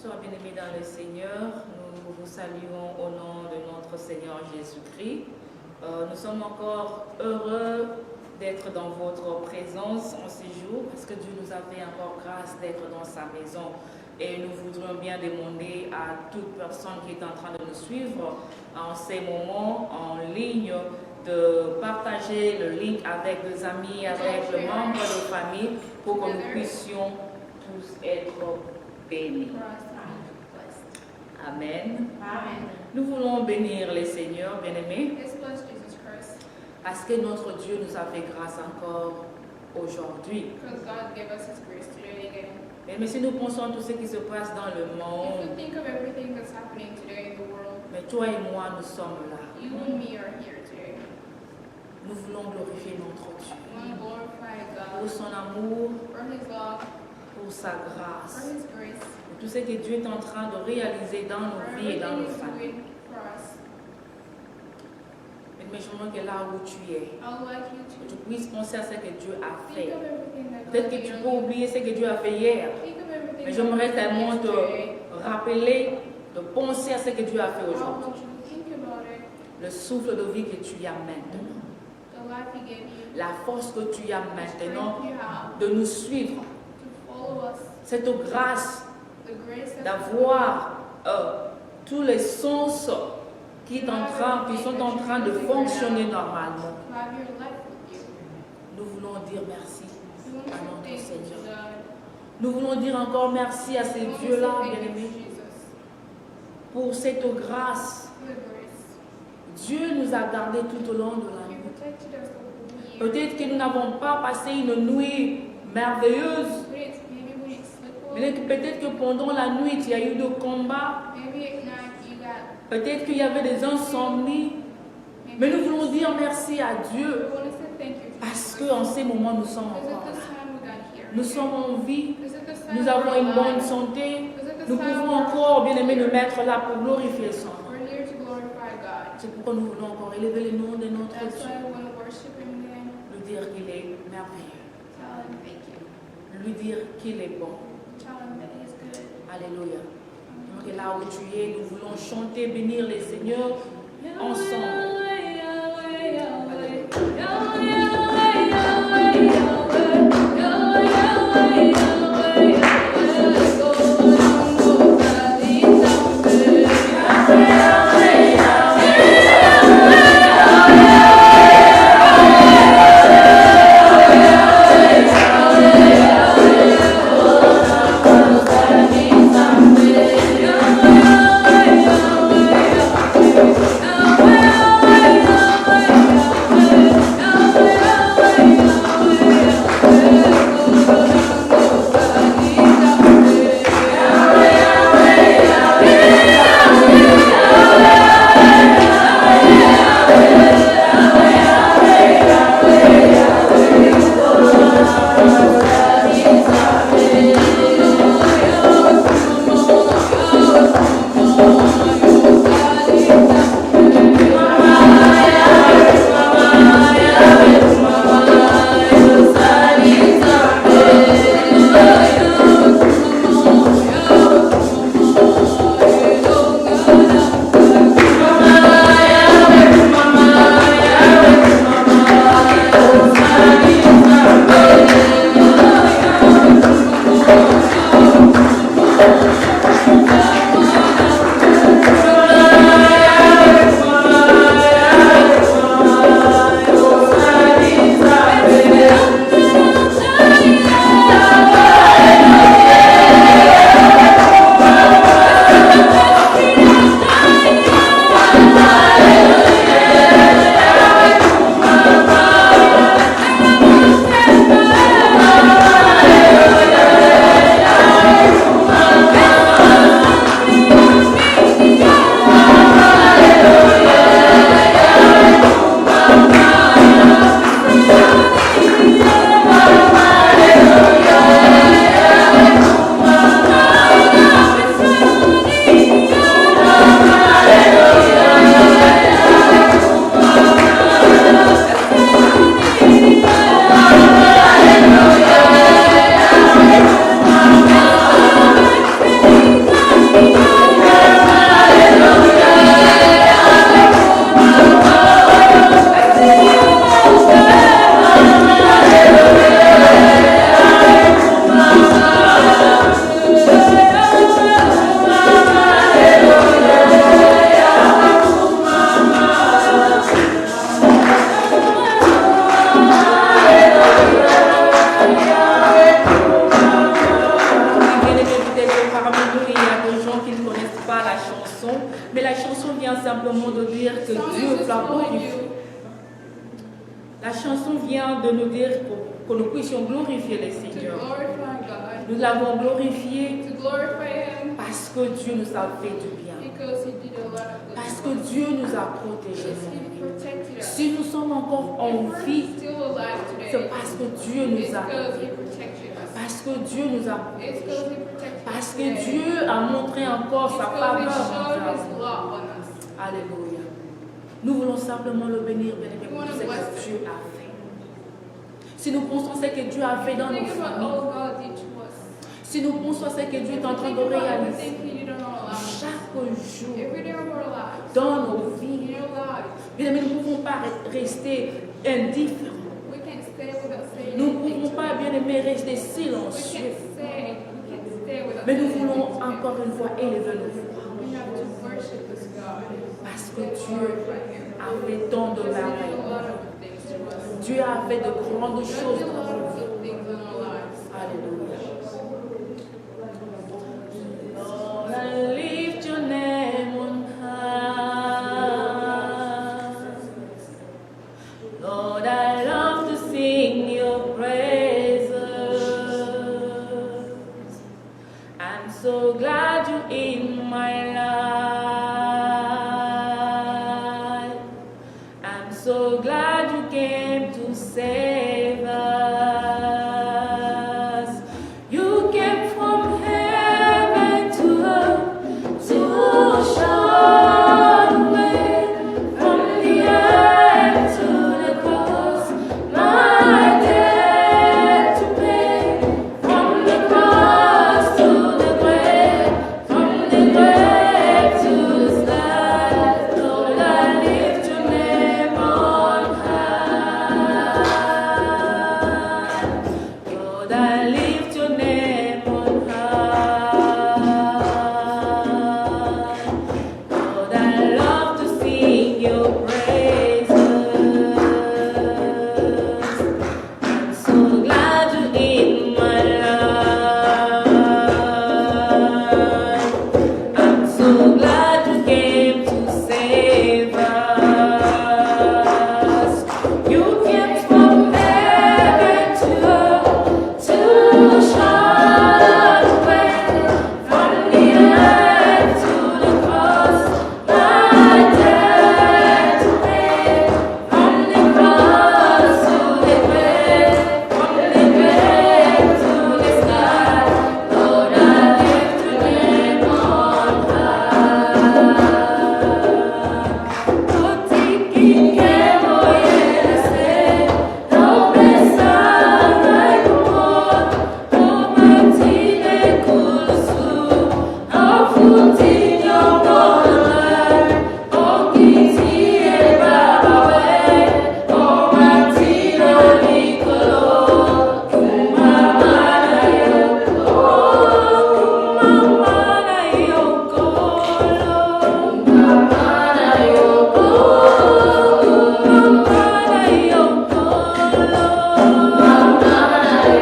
Bonsoir bien-aimés dans le Seigneur, nous vous saluons au nom de notre Seigneur Jésus-Christ. Nous sommes encore heureux d'être dans votre présence en ce jour parce que Dieu nous a fait encore grâce d'être dans sa maison. Et nous voudrions bien demander à toute personne qui est en train de nous suivre en ces moments en ligne de partager le link avec des amis, avec les membres de famille pour que nous puissions tous être bénis. Amen. Nous voulons bénir les Seigneurs, bien-aimés, parce que notre Dieu nous a fait grâce encore aujourd'hui. Mais si nous pensons à tout ce qui se passe dans le monde, mais toi et moi, nous sommes là. Nous voulons glorifier notre Dieu pour son amour, pour sa grâce, pour tout ce que Dieu est en train de réaliser dans nos vies et dans nos familles. Mais j'aimerais que là où tu es, que tu puisses penser à ce que Dieu a fait. Peut-être que tu peux oublier ce que Dieu a fait hier, mais j'aimerais tellement te rappeler, de penser à ce que Dieu a fait aujourd'hui. Le souffle de vie que tu as maintenant. La force que tu as maintenant de nous suivre. Cette grâce d'avoir tous les sens qui sont en train de fonctionner normalement. Nous voulons dire merci à notre Seigneur. Nous voulons dire encore merci à ces dieux-là, bien-aimés, pour cette grâce. Dieu nous a gardés tout au long de la nuit. Peut-être que nous n'avons pas passé une nuit merveilleuse. Peut-être que pendant la nuit, il y a eu des combats. Peut-être qu'il y avait des insomnies. Mais nous voulons dire merci à Dieu. Parce qu'en ces moments, nous sommes encore là. Nous sommes en vie. Nous avons une bonne santé. Nous pouvons encore, bien aimé, nous mettre là pour glorifier son nom. C'est pourquoi nous voulons encore élever le nom de notre Dieu. Lui dire qu'il est merveilleux. Lui dire qu'il est bon. Alléluia. Donc là où tu es, nous voulons chanter, bénir les Seigneurs ensemble. Oh, vient simplement de dire que Dieu va glorifier. La chanson vient de nous dire que nous puissions glorifier le Seigneur. Nous l'avons glorifié parce que Dieu nous a fait du bien. Parce que Dieu nous a protégés. Si nous sommes encore en vie, c'est parce que Dieu nous a aidés. Parce que Dieu nous a protégés. Parce que Dieu a montré encore sa faveur. Alléluia. Nous voulons simplement le bénir, bénir pour ce que Dieu a fait. Si nous pensons ce que Dieu a fait dans nos familles, si nous pensons ce que Dieu est en train de réaliser chaque jour dans nos vies, bien aimés, nous ne pouvons pas rester indifférents. Nous ne pouvons pas, bien aimés, rester silencieux. Mais nous voulons encore une fois élever nos voix. Parce que Dieu a fait tant de merveilles. Dieu a fait de grandes choses dans nos vies. Alléluia. Lord, I lift your name on high. Lord, I love to sing your praises. I'm so glad you're in my life. I'm so glad you came to save us. You came from heaven to earth to shine away from the earth to the cross. My debt to pay, from the cross to the grave, from the grave to the sky. Lord, I lift your name on high. Lord, I lift your name on high. Lord, I love to sing your praises. I'm so glad you're in my life. I'm so glad you came to save us. You came from heaven to earth to shine away from the earth to the cross. My debt to pay, from the cross to the grave, from the grave to the sky. Lord, I lift your name on high. Taking care of yesterday, no pensaba en amor, como tiene curso, no funtiño por amar, o quisiera baber, o matino ni color, mamana yo color, mamana yo color, mamana yo color, mamana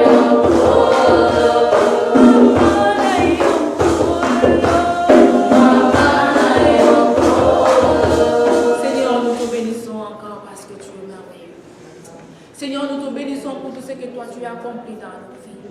yo Seigneur, nous te bénissons encore parce que tu es merveilleux. Seigneur, nous te bénissons pour tout ce que toi tu as accompli dans nos vies.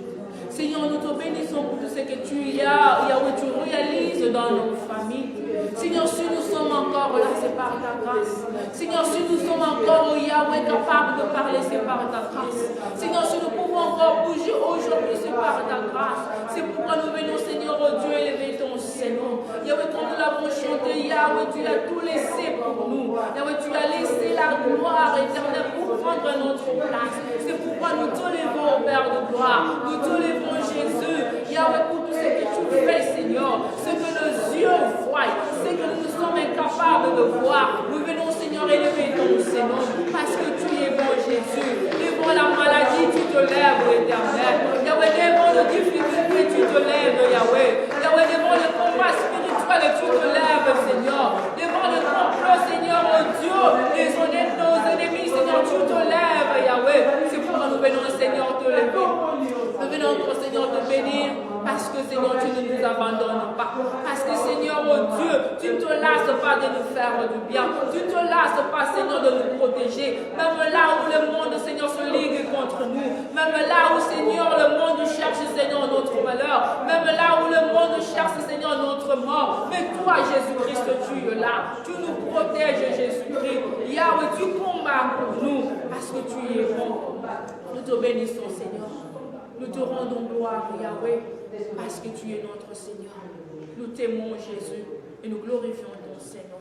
Seigneur, nous te bénissons pour tout ce que tu réalises dans nos familles. Seigneur, si nous sommes encore là, c'est par ta grâce. Seigneur, si nous sommes encore, Yahweh, capables de parler, c'est par ta grâce. Seigneur, si nous pouvons encore bouger aujourd'hui, c'est par ta grâce. C'est pourquoi nous venons, Seigneur, oh Dieu, élever ton Seigneur. Yahweh, comme nous l'avons chanté, Yahweh, tu as tout laissé pour nous. Yahweh, tu as laissé la gloire éternelle pour prendre notre place. C'est pourquoi nous te levons, Père de gloire. Nous te levons, Jésus. Yahweh, pour tout ce que tu fais, Seigneur. Ce que nos yeux voient, ce que nous sommes incapables de voir. Nous venons, Seigneur, élever ton Seigneur. Parce que tu es bon, Jésus. Devant la maladie, tu te lèves, éternel. Yahweh, devant les difficultés, tu te lèves, Yahweh. Yahweh, devant le combat spirituel, tu te lèves, Seigneur. Devant le complot, Seigneur, oh Dieu, nos ennemis, Seigneur, tu te lèves, Yahweh. C'est pourquoi nous venons, Seigneur, te lever. Nous venons, Seigneur, te bénir. Parce que Seigneur, tu ne nous abandonnes pas. Parce que Seigneur, oh Dieu, tu ne te lasses pas de nous faire du bien. Tu ne te lasses pas, Seigneur, de nous protéger. Même là où le monde, Seigneur, se ligue contre nous. Même là où, Seigneur, le monde cherche, Seigneur, notre malheur. Même là où le monde cherche, Seigneur, notre mort. Mais toi, Jésus-Christ, tu es là. Tu nous protèges, Jésus-Christ. Yahweh, tu combats pour nous parce que tu es bon. Nous te bénissons, Seigneur. Nous te rendons gloire, Yahweh, parce que tu es notre Seigneur. Nous t'aimons, Jésus, et nous glorifions ton Seigneur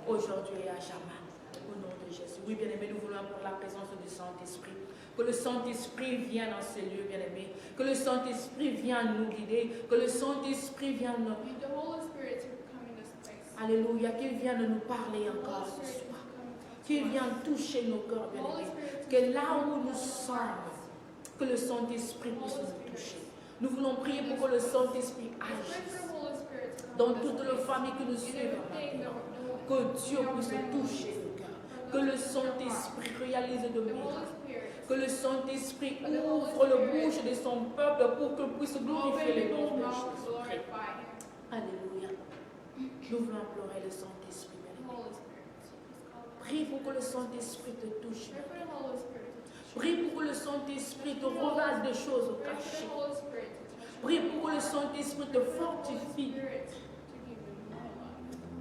aujourd'hui et à jamais. Au nom de Jésus. Oui, bien-aimés, nous voulons pour la présence du Saint-Esprit. Que le Saint-Esprit vienne dans ces lieux, bien-aimés. Que le Saint-Esprit vienne nous guider. Que le Saint-Esprit vienne nous... Alléluia. Qu'il vienne nous parler encore ce soir. Qu'il vienne toucher nos cœurs, bien-aimés. Que là où nous sommes, que le Saint-Esprit puisse nous toucher. Nous voulons prier pour que le Saint-Esprit agisse dans toutes les familles que nous suivons. Que Dieu puisse toucher nos cœurs. Que le Saint-Esprit réalise de miracles. Que le Saint-Esprit ouvre le bouche de son peuple pour qu'il puisse glorifier les noms de Jésus. Alléluia. Nous voulons implorer le Saint-Esprit. Prie pour que le Saint-Esprit te touche. Prie pour que le Saint-Esprit te relâche des choses cachées. Prie pour que le Saint-Esprit te fortifie.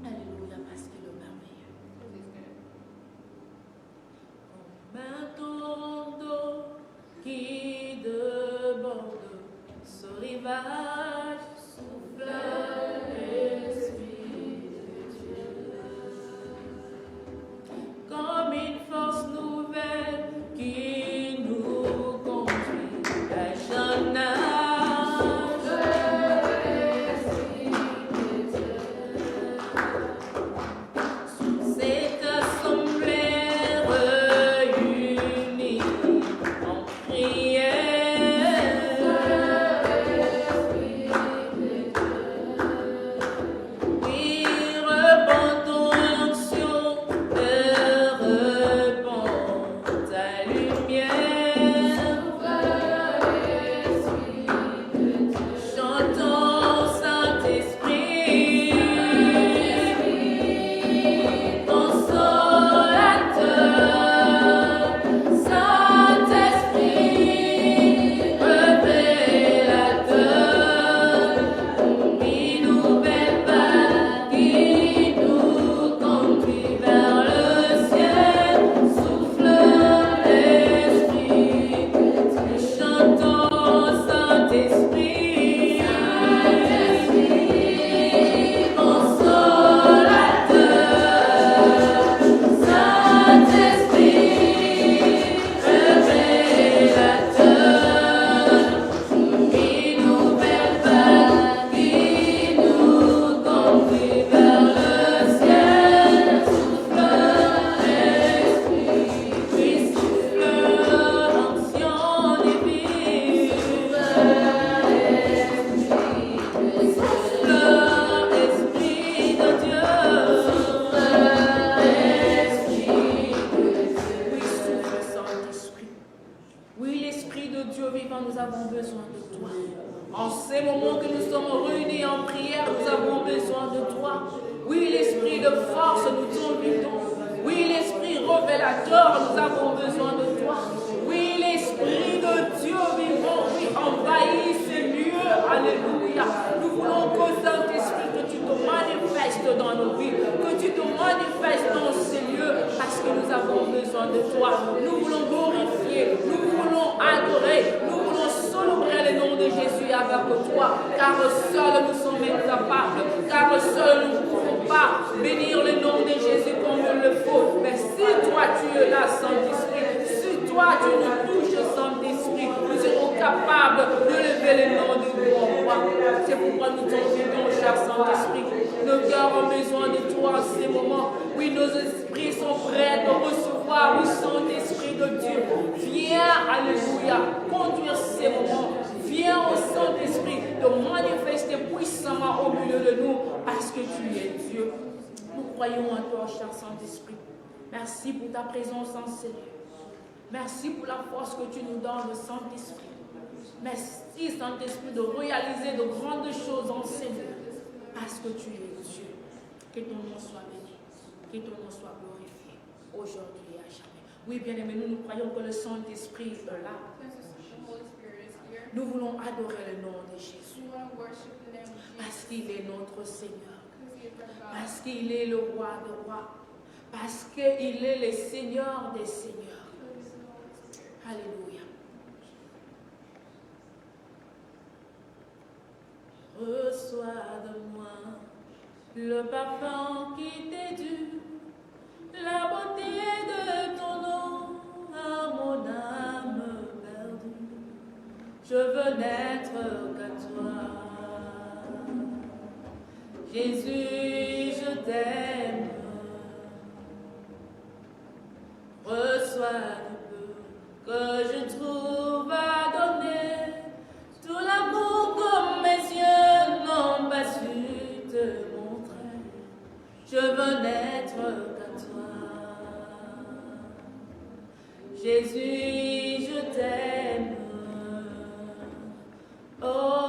Alléluia, parce qu'il est merveilleux. Ton dos qui déborde, ce rivage souffle l'Esprit de Dieu. Comme une force nouvelle qui nous conduit à jeune âge. Merci pour ta présence en Seigneur. Merci pour la force que tu nous donnes, le Saint-Esprit. Merci aussi, Saint-Esprit, de réaliser de grandes choses en Seigneur. Parce que tu es Dieu. Que ton nom soit béni. Que ton nom soit glorifié. Aujourd'hui et à jamais. Oui, bien-aimés, nous croyons que le Saint-Esprit est là. Nous voulons adorer le nom de Jésus. Parce qu'il est notre Seigneur. Parce qu'il est le roi des rois. Parce qu'il est le Seigneur des seigneurs. Alléluia. Reçois de moi le parfum qui t'est dû, la beauté de ton nom à mon âme perdue. Je veux n'être qu'à toi. Jésus, je t'aime. Reçois du peu que je trouve à donner, tout l'amour que mes yeux n'ont pas su te montrer. Je veux n'être qu'à toi. Jésus, je t'aime. Oh.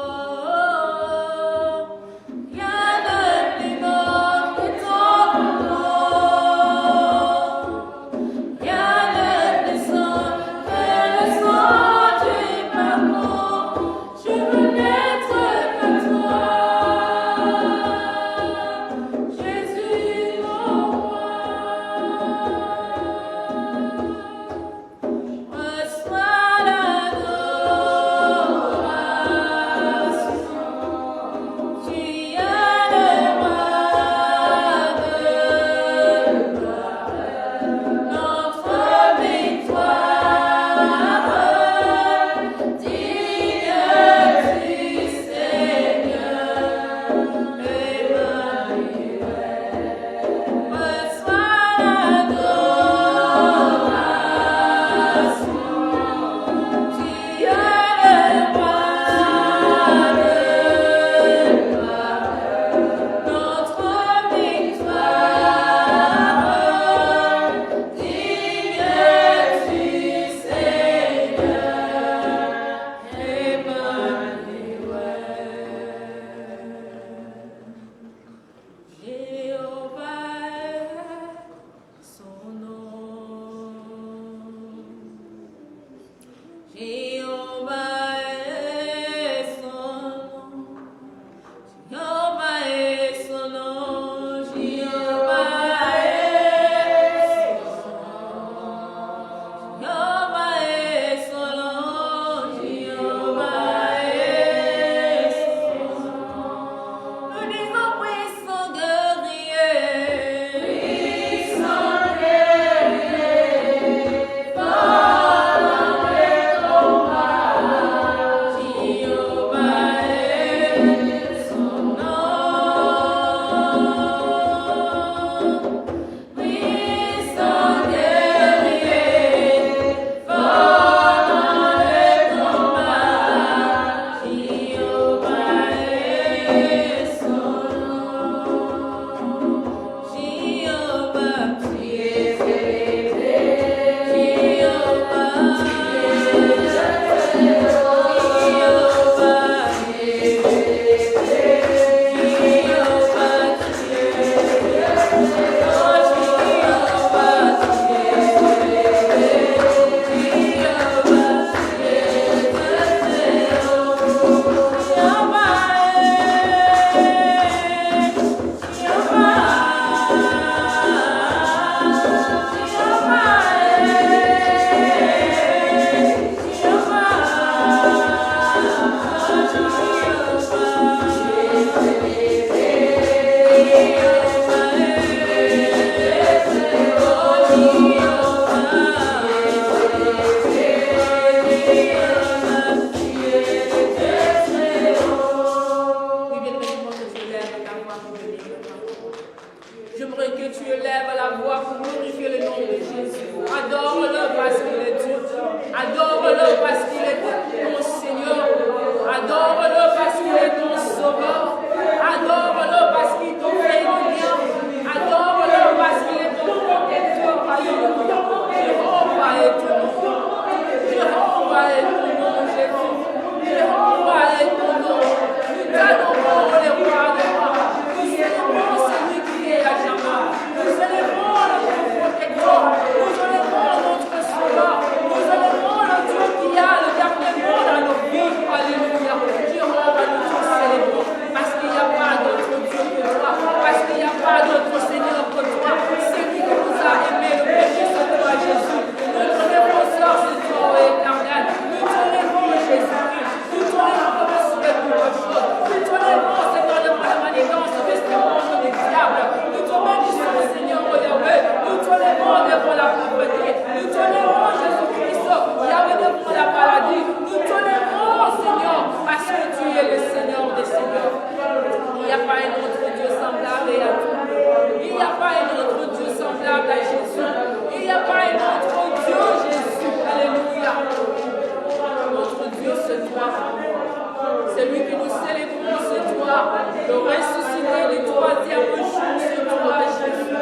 de ressusciter le troisième jour, c'est toi, Jésus.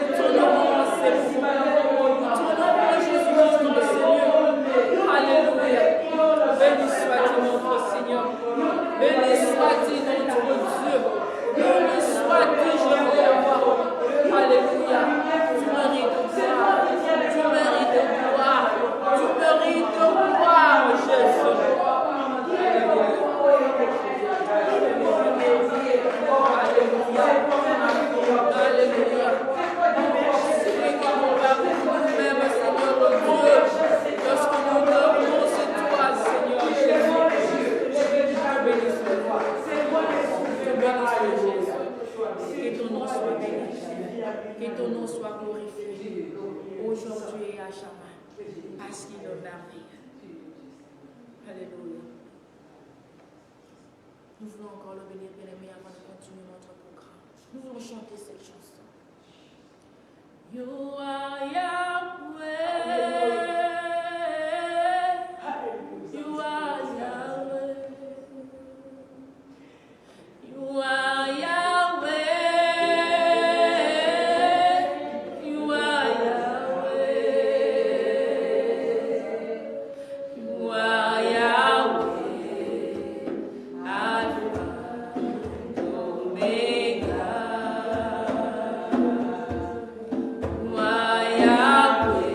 Nous t'honorons, c'est vous. Nous t'honorons, Jésus-Christ, notre Seigneur. Alléluia. Béni soit-il notre Seigneur. Béni soit-il notre Dieu. Béni soit-il Jéhovah. Alléluia. Tu mérites de gloire. Tu mérites de gloire. Tu mérites de gloire, Jésus. Alléluia. Celui qui nous va pour nous-mêmes, Seigneur Dieu. Lorsque nous dormons, c'est toi, Seigneur Jésus. Je bénisse le roi. Je bénisse le Jésus. Que ton nom soit béni. Que ton nom soit glorifié. Aujourd'hui et à jamais. Parce qu'il est merveilleux. Alléluia. Nous voulons encore le bénir, bien-aimé, avant de continuer notre programme. Nous voulons chanter cette chanson. You are Yahweh. You are Yahweh. You are Yahweh. You are Yahweh. You are Yahweh. Alpha, Omega. You are Yahweh.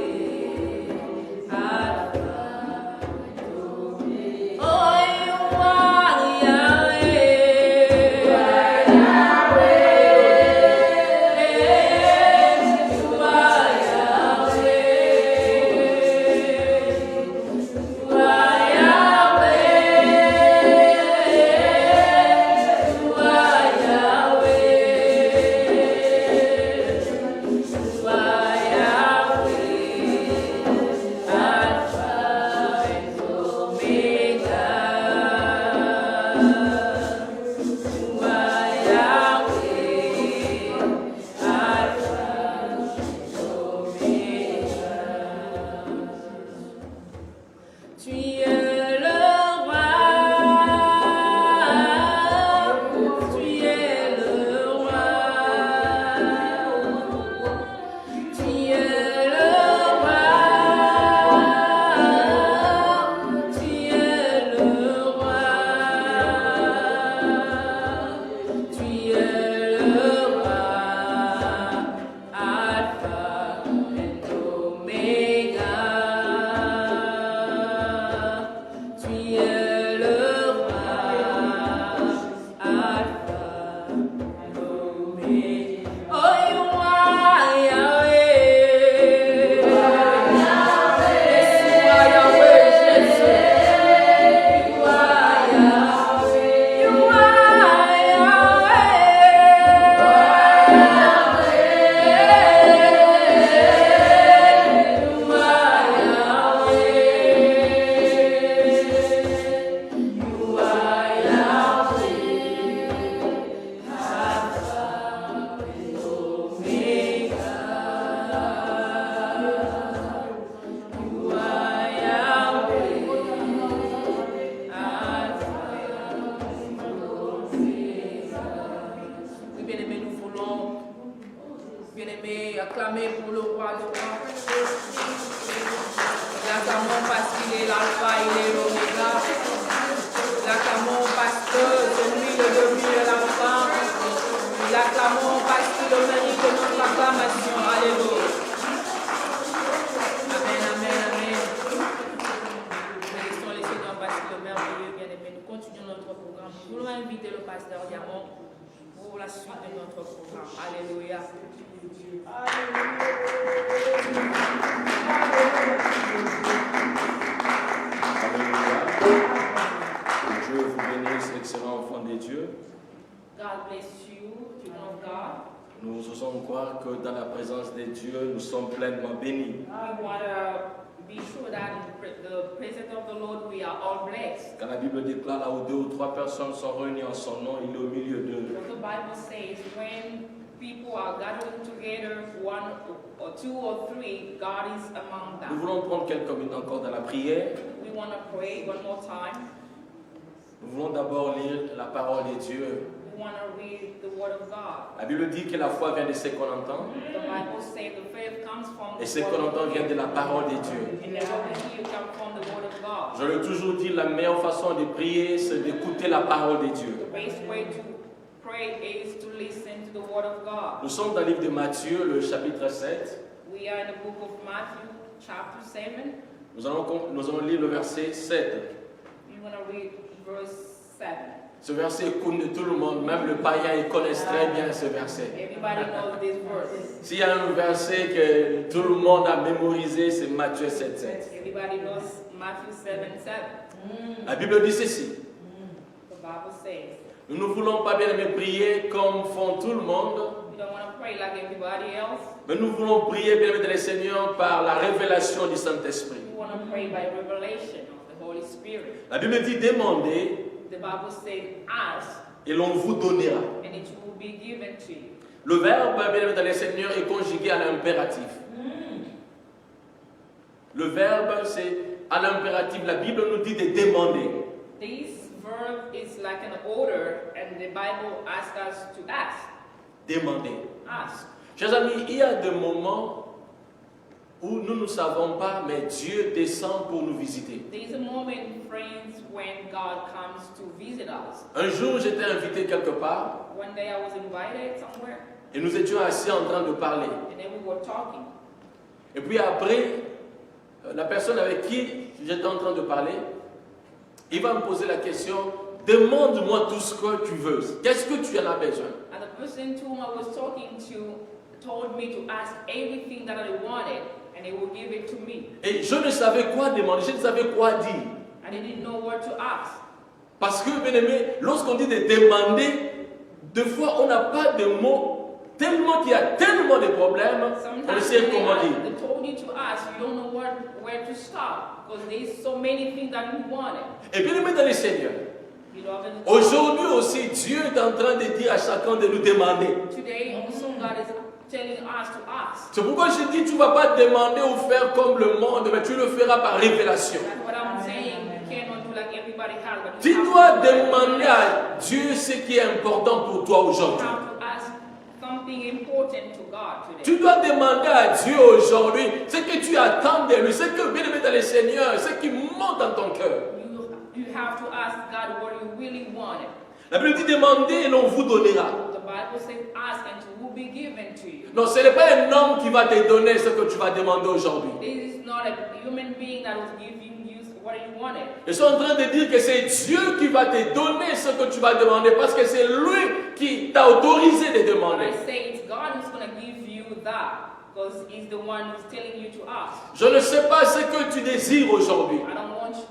bien-aimés, acclamez pour le roi de roi. L'acclamons parce qu'il est l'alpha, il est l'oméga. L'acclamons parce que c'est lui le début et la fin. L'acclamons parce qu'il mérite notre acclamation. Alléluia. Amen, amen, amen. Nous laissons les Seigneurs parce qu'il est merveilleux, bien-aimés. Nous continuons notre programme. Nous voulons inviter le pasteur Diamant pour la suite de notre programme. Alléluia. Dieu vous bénisse, excellent enfant de Dieu. God bless you, children of God. Nous osons croire que dans la présence de Dieu, nous sommes pleinement bénis. We want to be sure that in the presence of the Lord we are all blessed. Quand la Bible déclare là où 2 ou 3 personnes sont réunies en son nom, il est au milieu d'eux. The Bible says when people are gathering together, 1 or 2 or 3, God is among Nous them. voulons prendre quelques minutes encore dans la prière. We want to pray one more time. Nous voulons d'abord lire la la parole de Dieu. We want to read the word of God. La Bible dit que la foi vient de ce qu'on entend. The Bible says the faith comes from Et the ce word qu'on of entend God. vient de la parole de Dieu. And what we hear comes from the word of God. Je l'ai toujours dit, la meilleure façon de prier, c'est d'écouter la parole de Dieu. The best way to pray is to listen to the word of God. Nous sommes dans le livre de Matthieu, le chapitre 7. We are in the book of Matthew, chapter 7. Nous allons lire le verset 7. We're going to read verse 7. Ce verset connaît tout le monde, même le païen, il connaît très bien ce verset. Everybody knows this verse. S'il y a un verset que tout le monde a mémorisé, c'est Matthieu 7, 7. Everybody knows Matthew 7, 7. La Bible dit ceci. The Bible says, Nous ne voulons pas bien aimer prier comme font tout le monde, we don't want to pray like everybody else. mais nous voulons prier bien aimer le Seigneur par la révélation du Saint-Esprit. We want to pray by revelation of the Holy Spirit. La Bible dit demandez The Bible says, ask, et l'on vous donnera. and it will be given to you. Le verbe bien aimer le Seigneur est conjugué à l'impératif. Le verbe c'est à l'impératif. La Bible nous dit de demander. This verb is like an order, and the Bible asks us to ask. Demander. Ask. Chers amis, il y a des moments où nous ne savons pas, mais Dieu descend pour nous visiter. There is a moment, friends, when God comes to visit us. Un jour, j'étais invité quelque part One day I was invited somewhere, et nous étions assis en train de parler. and then we were talking. Et puis après, la personne avec qui j'étais en train de parler, il va me poser la question, demande-moi tout ce que tu veux. Qu'est-ce que tu en as besoin? And the person to whom I was talking to told me to ask everything that I wanted, and he would give it to me. Et je ne savais quoi demander, je ne savais quoi dire. I didn't know what to ask. Parce que, bien aimé, lorsqu'on dit de demander, des fois on n'a pas de mots, tellement qu'il y a tellement de problèmes, on ne Sometimes sait when comment dire. they told you to ask, you don't know where to start, because there's so many things that you wanted. Et bien aimé dans le Seigneur, Beloved, aujourd'hui aussi, Dieu est en train de dire à chacun de nous demander. today also God is telling us to ask. C'est pourquoi je dis, tu ne vas pas demander ou faire comme le monde, mais tu le feras par révélation. That's what I'm saying. You cannot do like everybody has, but Tu you dois have to demander à Dieu ce qui est important pour toi you aujourd'hui. have to ask something important to God today. Tu dois demander à Dieu aujourd'hui ce que tu attends de lui, ce que bien aimé dans le Seigneur, ce qui monte dans ton cœur. You have to ask God what you really wanted. La Bible dit demander et l'on vous donnera. The Bible says ask and it will be given to you. Non, ce n'est pas un homme qui va te donner ce que tu vas demander aujourd'hui. This is not a human being that was giving you what you wanted. Je suis en train de dire que c'est Dieu qui va te donner ce que tu vas demander parce que c'est lui qui t'a autorisé de When demander. I say it's God who's going to give you that, because He's the one who's telling you to ask. Je ne sais pas ce que tu désires aujourd'hui,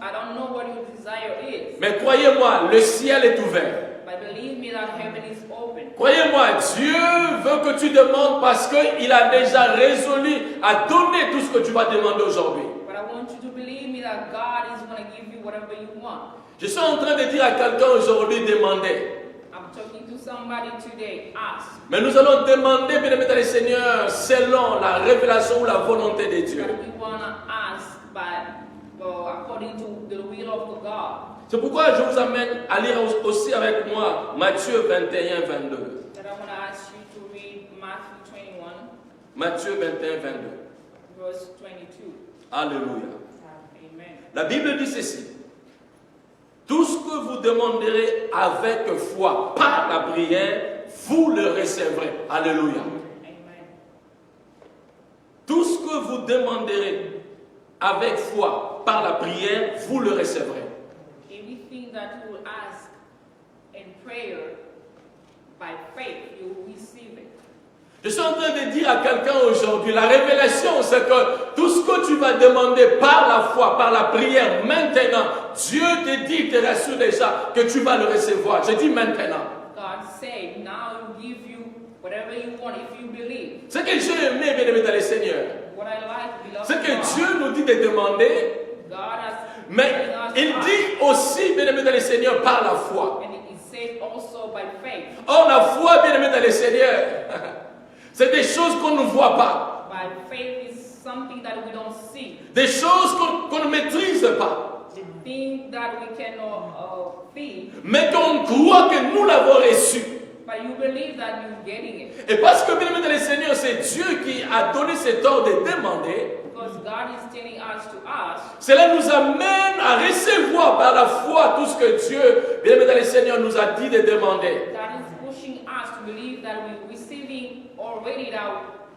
I don't know what your desire is, mais croyez-moi, le ciel est ouvert. but believe me that heaven is open. Croyez-moi, Dieu veut que tu demandes parce qu'il a déjà résolu à donner tout ce que tu vas demander aujourd'hui. But I want you to believe me that God is going to give you whatever you want. Je suis en train de dire à quelqu'un aujourd'hui, demandez. I'm talking to somebody today. Ask. Mais nous allons demander, bien aimé dans le Seigneur, selon la révélation ou la volonté de Dieu. But we want to ask according to the will of God. C'est pourquoi je vous amène à lire aussi avec moi Matthieu 21, 22. That I want to ask you to read Matthew 21, Matthieu 21, 22. verse 22. Alléluia. Amen. La Bible dit ceci. Tout ce que vous demanderez avec foi par la prière, vous le recevrez. Alléluia. Amen. Tout ce que vous demanderez avec foi par la prière, vous le recevrez. Everything that you will ask in prayer, by faith, you will receive it. Je suis en train de dire à quelqu'un aujourd'hui, la révélation, c'est que tout ce que tu vas demander par la foi, par la prière, maintenant, Dieu te dit, te rassure déjà que tu vas le recevoir. Je dis maintenant. God said, now he will give you whatever you want if you believe. Ce que j'ai aimé, bien aimé dans le Seigneur, What I like, beloved c'est que God, Dieu nous dit de demander, God has mais given us il ask. dit aussi, bien aimé dans le Seigneur, par la foi. And it says also by faith. Or, la foi, bien aimé dans le Seigneur, c'est des choses qu'on ne voit pas, By faith is something that we don't see. des choses qu'on ne maîtrise pas. things that we cannot feel. Mais qu'on croit que nous l'avons reçu. But you believe that you're getting it. Et parce que, bien aimé dans le Seigneur, c'est Dieu qui a donné cet ordre de demander. Because God is telling us to ask. Cela nous amène à recevoir par la foi tout ce que Dieu, bien aimé dans le Seigneur, nous a dit de demander. That is pushing us to believe that we're receiving already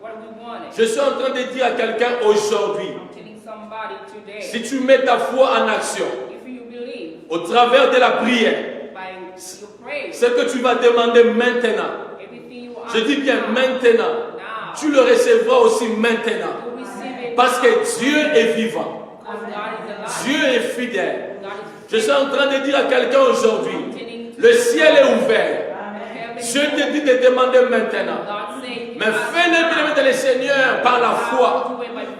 what we wanted. Je suis en train de dire à quelqu'un aujourd'hui, I'm telling somebody today. si tu mets ta foi en action, If you believe au travers de la prière, by your praise, ce que tu vas demander maintenant, everything you ask je dis bien now, maintenant, now, tu le recevras aussi maintenant. you receive it Parce now. que Dieu est vivant, Because God is alive. Dieu est fidèle. God Je is suis en train de dire à quelqu'un aujourd'hui, telling le ciel est ouvert. heaven. Je te dis de demander maintenant. God saying, Mais fais-le, bien aimé, le Seigneur, par la foi.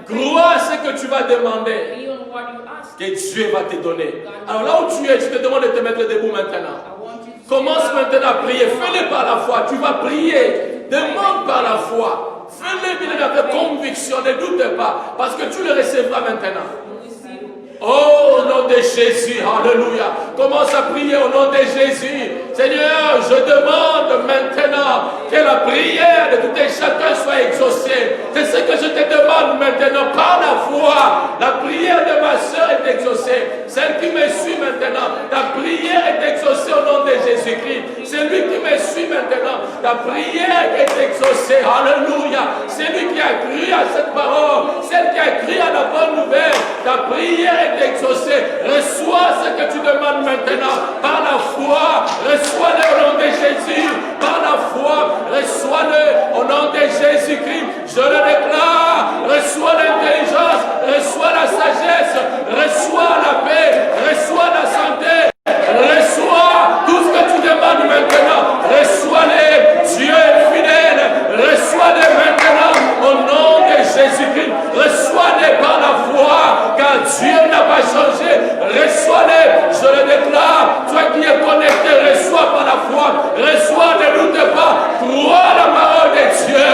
Crois à ce que tu vas demander, Be on what you ask. que Dieu va te donner. Alors là où tu es, je te demande de te mettre debout maintenant. I want you to Commence maintenant à prier. Fais-le par la foi. Tu vas prier. Demande par la foi. Fais-le, bien aimé, avec conviction. Ne doute pas. Parce que tu le recevras maintenant. receive. Oh, au nom de Jésus, alléluia. Commence à prier au nom de Jésus. Seigneur, je demande maintenant que la prière de tout et chacun soit exaucée. C'est ce que je te demande maintenant par la foi. La prière de ma soeur est exaucée. Celle qui me suit maintenant, ta prière est exaucée au nom de Jésus-Christ. Celui qui me suit maintenant, ta prière est exaucée. Alléluia. Celui qui a cru à cette parole, celle qui a cru à la bonne nouvelle, ta prière est exaucée. Reçois ce que tu demandes maintenant par la foi. Reçois-le au nom de Jésus. Par la foi, reçois-le au nom de Jésus-Christ. Je le déclare. Reçois l'intelligence, reçois la sagesse, reçois la paix, reçois la santé. Reçois tout ce que tu demandes maintenant. Reçois-les. Dieu est fidèle. Reçois-les maintenant au nom de Jésus-Christ. Reçois-les par la foi, car Dieu n'a pas changé. Reçois-les. Je le déclare. Toi qui es connecté, reçois par la foi. Reçois, ne doute pas. Crois la parole de Dieu,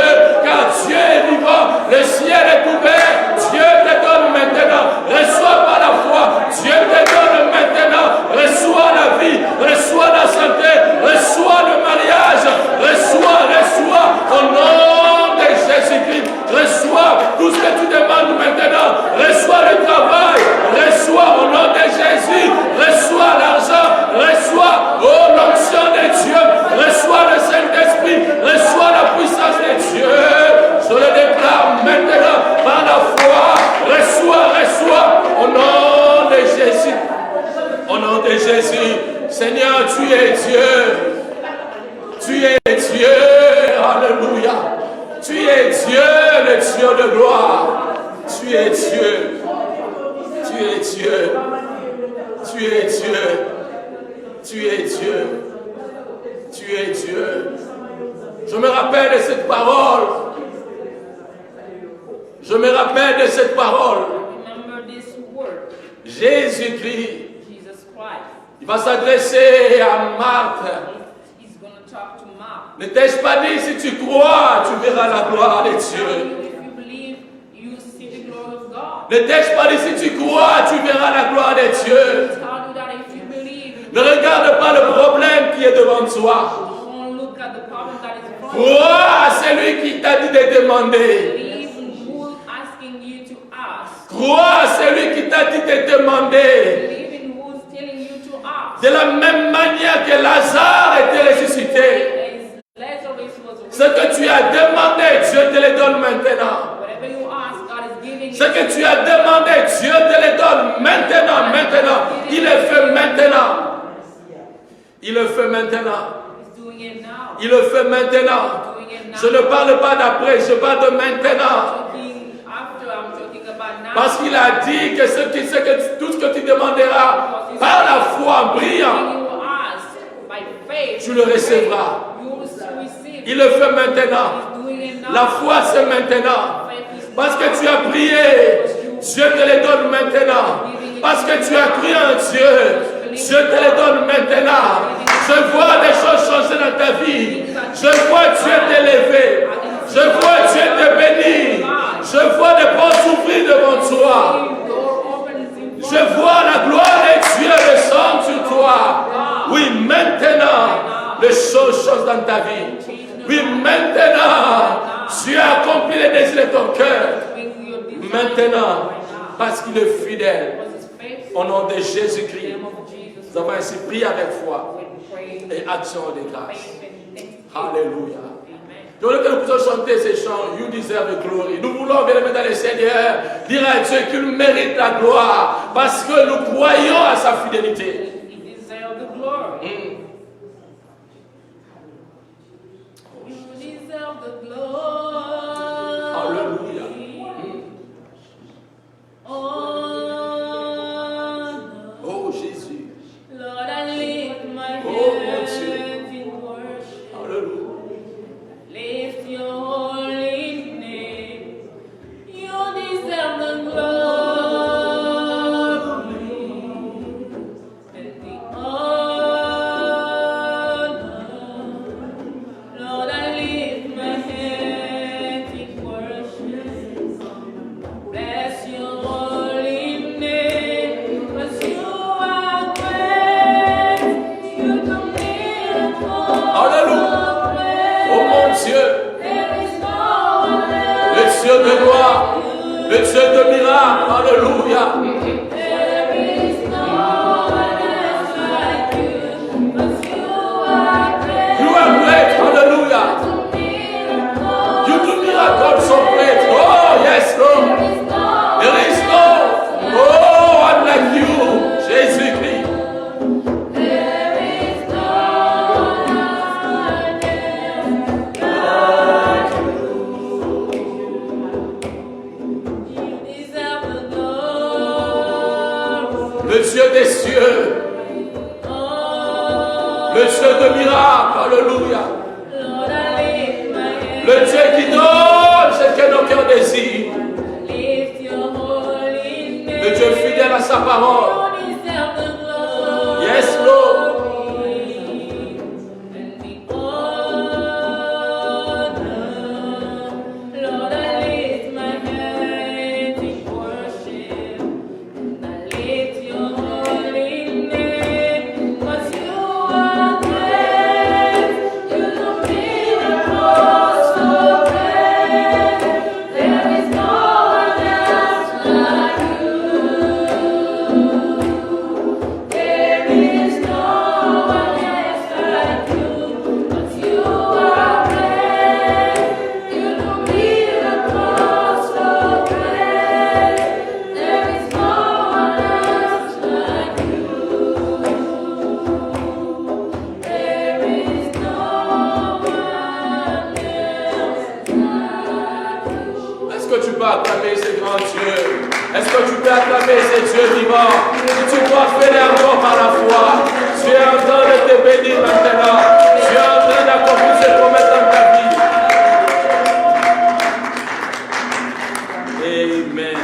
car Dieu est vivant. Le ciel est ouvert. Dieu te donne maintenant. Reçois par la foi. Dieu te donne maintenant. Reçois la vie. Reçois la santé. Reçois le mariage. Reçois au nom de Jésus-Christ. Reçois tout ce que tu demandes maintenant. Reçois le travail. Reçois au nom de Jésus. Reçois l'argent. Reçois, oh, l'onction de Dieu. Reçois le Saint-Esprit. Reçois la puissance de Dieu. Je le déclare maintenant par la foi. Reçois au nom de Jésus. Au nom de Jésus. Seigneur, tu es Dieu. Tu es Dieu. Alléluia. Tu es Dieu, le Dieu de gloire. Tu es Dieu. Tu es Dieu. Tu es Dieu. Tu es Dieu. Tu es Dieu. Je me rappelle de cette parole. Je me rappelle de cette parole. Remember this word. Jésus-Christ, Jesus Christ. il va s'adresser à Marthe. He's going to talk to Mark. Ne t'ai-je pas dit, si tu crois, tu verras la gloire de Dieu. If you believe, you see the glory of God. Ne t'ai-je pas dit, si tu crois, tu verras la gloire de Dieu. Tell you that if you believe, Ne regarde pas le problème qui est devant toi. don't look at the problem that is in front of Crois à celui qui t'a dit de you. demander. Believe in who's asking you to ask. Crois à celui qui t'a dit de demander. Believe in who's telling you to ask. De la même manière que Lazare était ressuscité. Lazarus was Ce que tu as demandé, Dieu te le donne maintenant. whatever you ask, God is giving Ce you. que tu as demandé, Dieu te le donne maintenant. Il le fait maintenant. Il le fait maintenant. He's doing it now. Il le fait maintenant. Doing it now. Je ne parle pas d'après, je parle de maintenant. Talking after, I'm talking about now. Parce qu'il a dit que, tout ce que tu demanderas par la foi en priant, When you ask by faith, tu le recevras. you will receive. Il le fait maintenant. He's doing it now. La foi, c'est maintenant. Faith is Parce que tu as prié, Dieu te le donne maintenant. Parce que tu as cru en Dieu, Dieu te le donne maintenant. Je vois des choses changer dans ta vie. Je vois Dieu t'élever. Je vois Dieu te bénir. Je vois des portes s'ouvrir devant toi. Je vois la gloire de maintenant les choses dans ta vie. Oui, maintenant, tu as accompli les désirs de ton cœur. Maintenant, parce qu'il est fidèle. Au nom de Jésus-Christ, nous avons ainsi prié avec foi et action de grâce. Alléluia. Je voulais que nous puissions chanter ces chants. You deserve the glory. Nous voulons, bien aimé dans le Seigneur, dire à Dieu qu'il mérite la gloire parce que nous croyons à sa fidélité. Alléluia. Oh Jésus. Lord, I lift my Oh, hands in worship. Alléluia. Lift your holy name. You deserve the glory and the honor. Lord, I lift my hands in worship. Bless your holy name, 'cause you are great. You do miracles. Alléluia. Oh mon Dieu, There is no one else. le Dieu de gloire, le Dieu de miracle. Alléluia. There is no one else like you, 'cause you are great. You are great. Alléluia. Do miracles. You do miracles so great. Oh yes, Lord. There is no There is no, oh, one like you, Jésus-Christ. There is no one else like you. You deserve the glory. Le Dieu des cieux, Oh, le Dieu de miracle. Alléluia. Lord, I lift my hands. Le Dieu qui donne ce que nos cœurs désirent. Lift your holy name. Le Dieu fidèle à sa parole. You deserve the glory. Yes, Lord. And the honor. Lord, I lift my hands in worship. And I lift your holy name. 'Cause you are great. You do miracles so great. There is no one else like you. There is no one else like you. 'Cause you are great. You do miracles so great. There is no one else like you. There is no one else like you. Est-ce que tu peux acclamer ces grands dieux? Est-ce que tu peux acclamer ces dieux vivants? Si tu crois fermement par la foi, tu es en train de te bénir maintenant. Tu es en train d'accomplir ces promesses dans ta vie. Amen.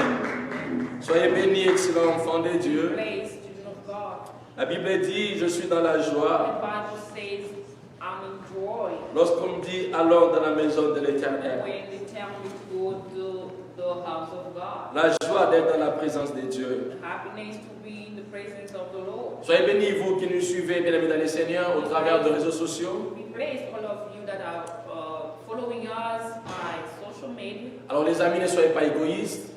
Soyez bénis, excellents enfants de Dieu. Praise children of God. La Bible dit, je suis dans la joie. The Bible says, I'm in joy Lorsqu'on dit, allons dans la maison de l'Éternel. when they tell me to go to the house of God. La joie d'être dans la présence de Dieu. Happiness to be in the presence of the Lord. Soyez bénis, vous qui nous suivez, bien aimés dans les Seigneurs, au travers des réseaux sociaux. We praise all of you that are following us by social media. Alors les amis, ne soyez pas égoïstes.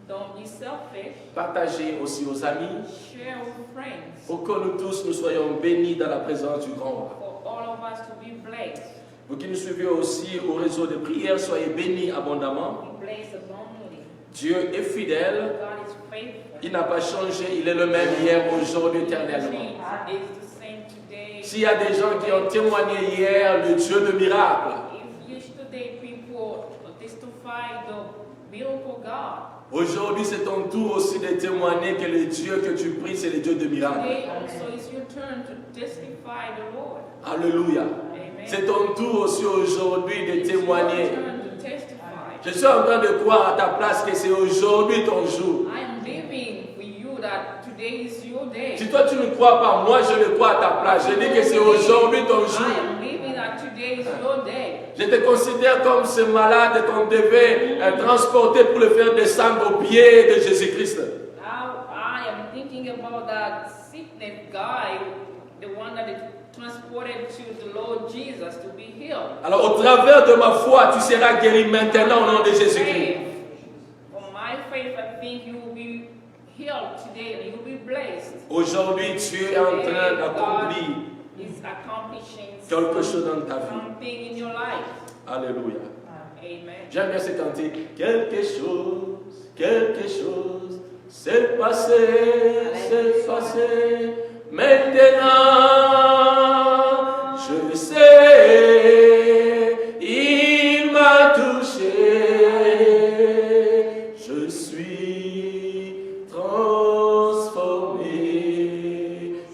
Don't be selfish. Partagez aussi aux amis Share with friends. pour que nous tous nous soyons bénis dans la présence du grand roi. For all of us to be blessed. Vous qui nous suivez aussi au réseau de prière, soyez bénis abondamment. Be blessed abundantly. Dieu est fidèle, God is faithful. il n'a pas changé, il est le même hier, aujourd'hui, éternellement. Change is the same today. S'il y a des gens qui ont témoigné hier le Dieu de miracles, If yesterday people testify the miracle God, aujourd'hui c'est ton tour aussi de témoigner que le Dieu que tu pries, c'est le Dieu de miracles. today also is your turn to testify the Lord. Alléluia. Amen. C'est ton tour aussi aujourd'hui de It's your témoigner. turn to testify. Je suis en train de croire à ta place que c'est aujourd'hui ton jour. I am living with you that today is your day. Si toi tu ne crois pas, moi je le crois à ta place. Je dis que c'est aujourd'hui ton jour. I am living that today is your day. Je te considère comme ce malade qu'on devait transporter pour le faire descendre aux pieds de Jésus-Christ. Now I am thinking about that sickness guy, the one that transported to the Lord Jesus to be healed. Alors au travers de ma foi, tu seras guéri maintenant au nom de Jésus-Christ. For my faith, I think you will be healed today. You will be blessed. Aujourd'hui, tu es en train d'accomplir quelque chose dans ta vie. Something in your life. Alléluia. Amen. J'aime bien ce cantique. Quelque chose s'est passé. Maintenant, je le sais, il m'a touché. Je suis transformé.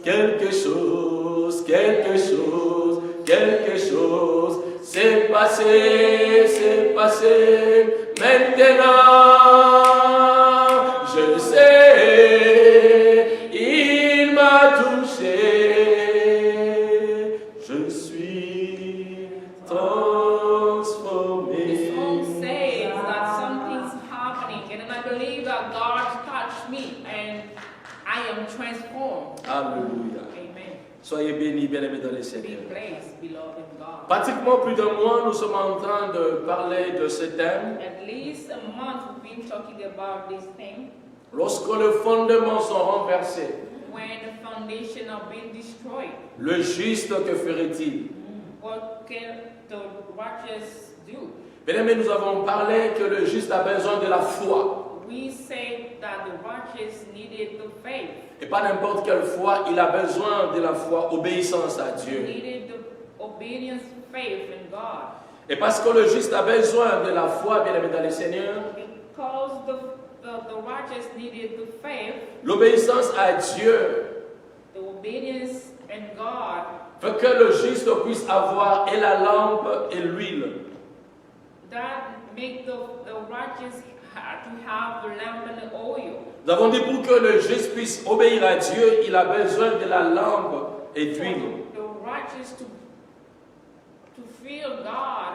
Quelque chose s'est passé. Maintenant, je le sais, il m'a touché. Je suis transformé. The song says that something's happening, and I believe that God touched me, and I am transformed. Alléluia. Amen. Soyez bénis, bien-aimés dans le Be Seigneur. blessed, beloved in God. Pratiquement plus d'un mois, nous sommes en train de parler de ce thème. At least a month we've been talking about this thing. Lorsque les fondements sont renversés, When the foundation have been destroyed, le juste, que ferait-il? what can the righteous do? Bien-aimés, nous avons parlé que le juste a besoin de la foi. We say that the righteous needed the faith. Et pas n'importe quelle foi, il a besoin de la foi, obéissance à Dieu. Needed the obedience, faith in God. Et parce que le juste a besoin de la foi, bien-aimés dans le Seigneur, Because the righteous needed the faith, l'obéissance à Dieu the obedience in God, fait que le juste puisse avoir et la lampe et l'huile. that make the righteous to have the lamp and the oil. Nous avons dit pour que le juste puisse obéir à Dieu, il a besoin de la lampe et d'huile. The righteous to feel God,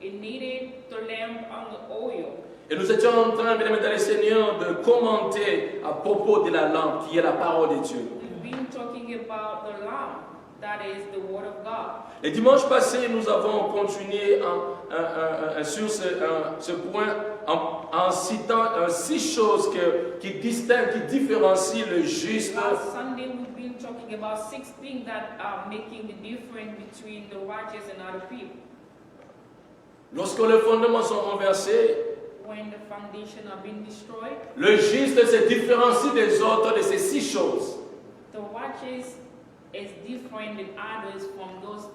it needed the lamp and the oil. Et nous étions en train, bien-aimés dans le Seigneur, de commenter à propos de la lampe qui est la parole de Dieu. We've been talking about the lamp, that is the word of God. Le dimanche passé, nous avons continué sur ce point en citant 6 choses qui distinguent, qui différencient le juste. Last Sunday we've been talking about 6 things that are making the difference between the righteous and other people. Lorsque les fondements sont renversés, When the foundation have been destroyed, le juste se différencie des autres de ces 6 choses. the righteous is different than others from those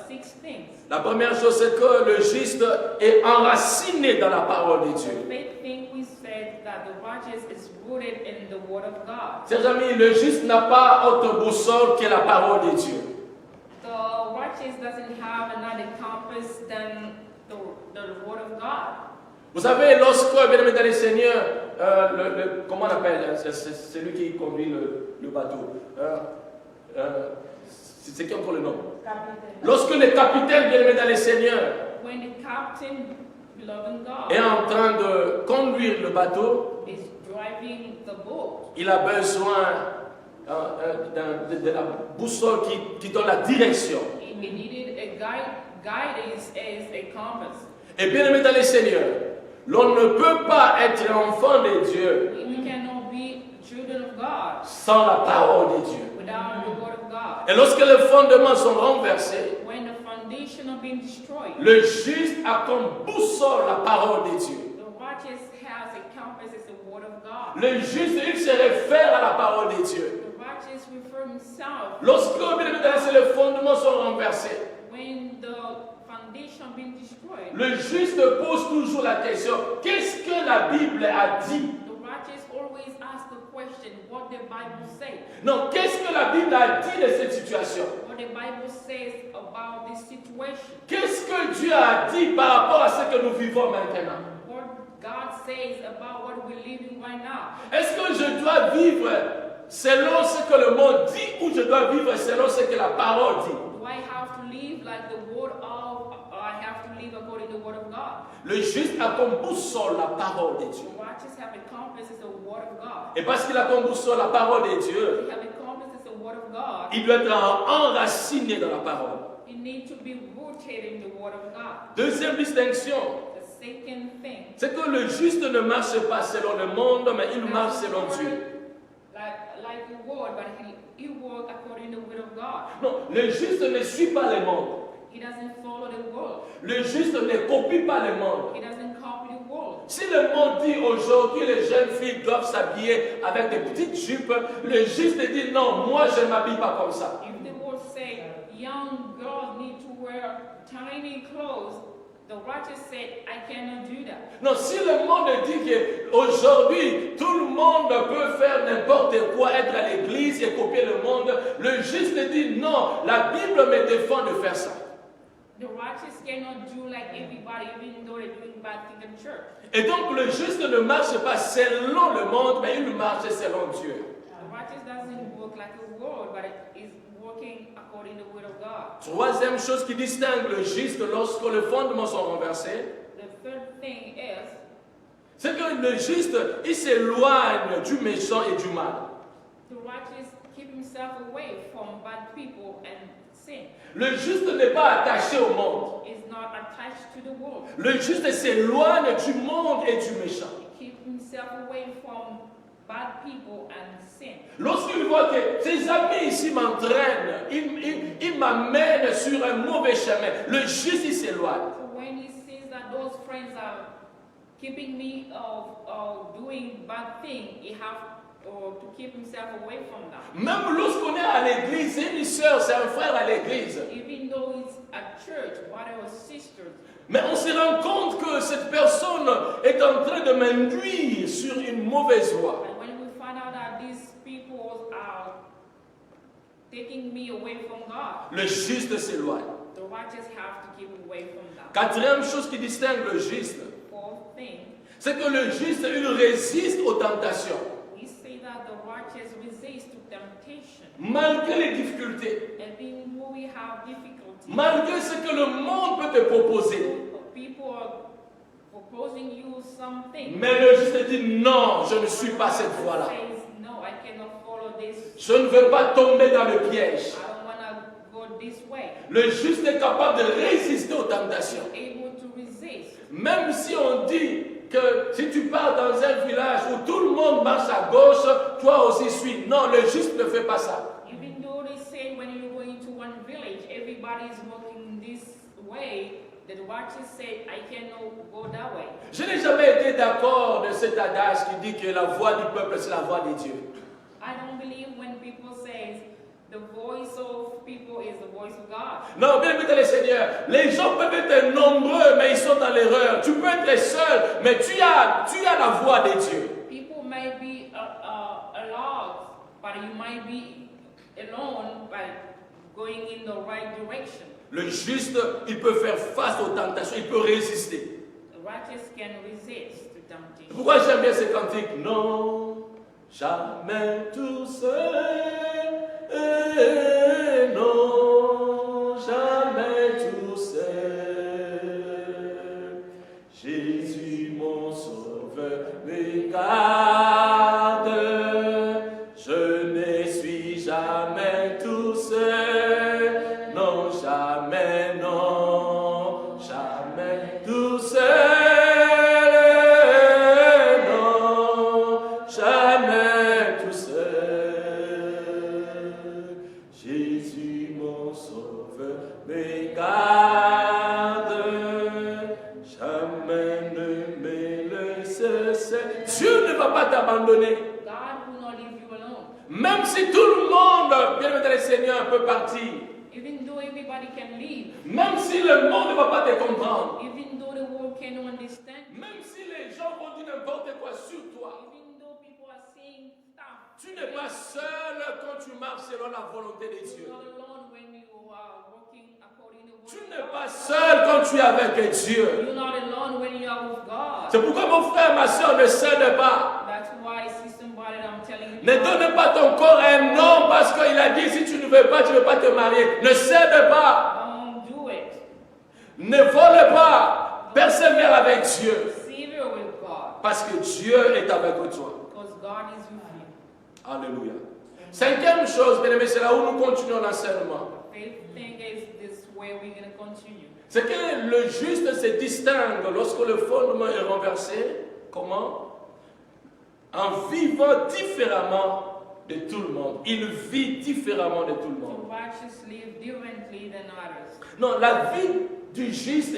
6 things. La première chose, c'est que le juste est enraciné dans la parole de The Dieu. first thing we said that the righteous is rooted in the word of God. Chers amis, le juste n'a pas autre boussole que la parole de Dieu. The righteous doesn't have another compass than the word of God. Vous savez, lorsque, bien-aimés dans le Seigneur, comment on appelle, c'est celui qui conduit le bateau. C'est qui encore le nom? Lorsque le capitaine, bien-aimé dans le Seigneur, When the captain, beloved God, est en train de conduire le bateau, is driving the boat, il a besoin de la boussole qui donne la direction. he needed a guidance as a compass. Et bien-aimé dans le Seigneur, l'on ne peut pas être enfant de Dieu We cannot be children of God sans la parole de Dieu. without the word of God. Et lorsque les fondements sont renversés, When the foundation has been destroyed, le juste a comme boussole la parole de Dieu. the righteous has a compass as the word of God. Le juste, il se réfère à la parole de Dieu. The righteous refer himself Lorsque les fondements sont renversés, when the foundation has been destroyed. le juste pose toujours la question, qu'est-ce que la Bible a dit? The righteous always ask the question, what the Bible says. Non, qu'est-ce que la Bible a dit de cette situation? What the Bible says about this situation. Qu'est-ce que Dieu a dit par rapport à ce que nous vivons maintenant? What God says about what we're living right now. Est-ce que je dois vivre selon ce que le monde dit ou je dois vivre selon ce que la parole dit? Do I have to live like the word of, or I have to live according to the word of God? Le juste a comme boussole la parole de Dieu. The righteous have a compass as the word of God. Et parce qu'il a comme boussole la parole de Dieu, They have a compass as the word word of God. Il doit être enraciné dans la parole. You need to be rooted in the word of God. Deuxième distinction, The second thing, c'est que le juste ne marche pas selon le monde, mais il marche selon Dieu. like the word, but he works according to the word of God. Non, le juste ne suit pas le monde. He doesn't follow the world. Le juste ne copie pas le monde. He doesn't copy the world. Si le monde dit aujourd'hui les jeunes filles doivent s'habiller avec des petites jupes, le juste dit non, moi je ne m'habille pas comme ça. If the world say young girls need to wear tiny clothes, the righteous said, I cannot do that. Non, si le monde dit qu'aujourd'hui tout le monde peut faire n'importe quoi, être à l'église et copier le monde, le juste dit non, la Bible me défend de faire ça. The righteous cannot do like everybody, even though they're doing bad things in church. Et donc le juste ne marche pas selon le monde, mais il marche selon Dieu. The righteous doesn't work like the world, but it is working according to the word of God. Troisième chose qui distingue le juste lorsque les fondements sont renversés, The third thing is, c'est que le juste, il s'éloigne du méchant et du mal. the righteous keep himself away from bad people and sin. Le juste n'est pas attaché au monde. Is not attached to the world. Le juste s'éloigne du monde et du méchant. He keeps himself away from bad people and sin. Lorsqu'il voit que ses amis ici m'entraînent, il m'amène sur un mauvais chemin, le juste il s'éloigne. So when he sees that those friends are keeping me doing bad things, he have to keep himself away from that. Même lorsqu'on est à l'église, c'est une soeur, c'est un frère à l'église. Even though it's a church, brother or sister, Mais on se rend compte que cette personne est en train de m'induire sur une mauvaise voie. and when we find out that these people are taking me away from God, Le juste s'éloigne. the righteous have to keep away from that. Quatrième chose qui distingue le juste, Fourth thing, c'est que le juste, il résiste aux tentations. we say that the righteous resist to temptation. Malgré les difficultés, And even though we have difficulties, malgré ce que le monde peut te proposer. people are proposing you something. Mais le juste dit non, je ne suis pas cette voie-là. Says, no, I cannot follow this. Je ne veux pas tomber dans le piège. I don't want to go this way. Le juste est capable de résister aux tentations. Able to resist. Même si on dit que si tu pars dans un village où tout le monde marche à gauche, toi aussi suis. Non, le juste ne fait pas ça. Even though they say when you're going to one village, everybody is walking this way, the righteous say, I cannot go that way. Je n'ai jamais été d'accord de cet adage qui dit que la voix du peuple, c'est la voix de Dieu. I don't believe when people say the voice of people is the voice of God. Non, bien aimé dans le Seigneur, les gens peuvent être nombreux, mais ils sont dans l'erreur. Tu peux être seul, mais tu as la voix de Dieu. People may be a lot, but you might be alone by going in the right direction. Le juste, il peut faire face aux tentations, il peut résister. The righteous can resist to temptation. Pourquoi j'aime bien ce cantique? Non, jamais tout seul. Non, jamais tout seul. Jésus mon sauveur me garde. Je ne suis jamais tout seul. Non, jamais, non, jamais tout seul. Non, jamais tout seul. Jésus mon sauveur me garde. Jamais ne me laisse seul. Dieu ne va pas t'abandonner. God will not leave you alone. Même si tout le monde, bien aimé dans le Seigneur, peut partir. Even though everybody can leave, Même si le monde ne va pas te comprendre. even though the world cannot understand, Même si les gens vont dire n'importe quoi sur toi. even though people are saying stuff, Tu n'es pas seul quand tu marches selon la volonté de Dieu. you're not alone when you are walking according to Tu the n'es word of pas God. seul quand tu es avec Dieu. You're not alone when you are with God. C'est pourquoi mon frère, ma soeur, ne cède pas. That's why, sister and brother, I'm telling you. Ne donne pas ton corps à un homme parce qu'il a dit si tu ne veux pas, tu ne veux pas te marier. Ne cède pas. Don't do it. Ne vole pas. Persévère avec Dieu. Persevere with God. Parce que Dieu est avec toi. Because God is with you. Alléluia. Cinquième chose, bien aimé, c'est là où nous continuons l'enseignement. C'est que le juste se distingue lorsque le fondement est renversé. Comment? En vivant différemment de tout le monde. Il vit différemment de tout le monde. Non, la vie du juste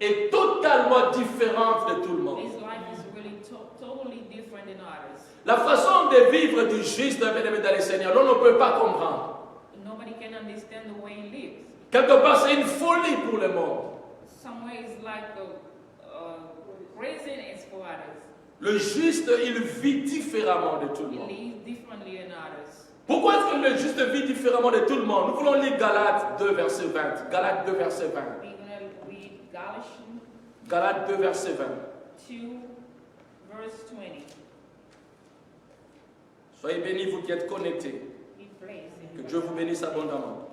est totalement différente de tout le monde. La façon de vivre du juste, bien aimé dans le Seigneur, on ne peut pas comprendre. Quelque part, c'est une folie pour le monde. Le juste, il vit différemment de tout le monde. Pourquoi est-ce que le juste vit différemment de tout le monde? Nous voulons lire Galates 2, verset 20. Galates 2, verset 20. Galates 2, verset 20. Soyez bénis, vous qui êtes connectés. Que Dieu vous bénisse abondamment.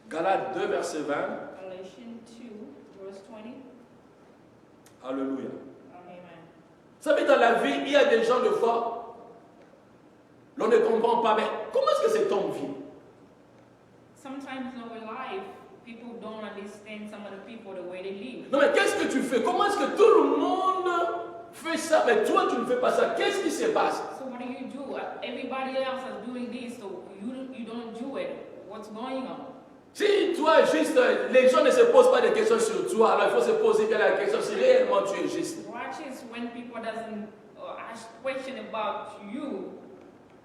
Galates 2, verset 20. Alléluia. Vous savez, dans la vie, il y a des gens, de fois, l'on ne comprend pas, mais comment est-ce que cet homme vit? Non, mais qu'est-ce que tu fais? Comment est-ce que tout le monde fait ça, mais toi, tu ne fais pas ça? Qu'est-ce qui se passe? So what do? Everybody else is doing this, so you don't do it. What's going on? Si toi, juste, les gens ne se posent pas de questions sur toi, alors il faut se poser la question si réellement tu es juste. Watch when people doesn't ask question about you,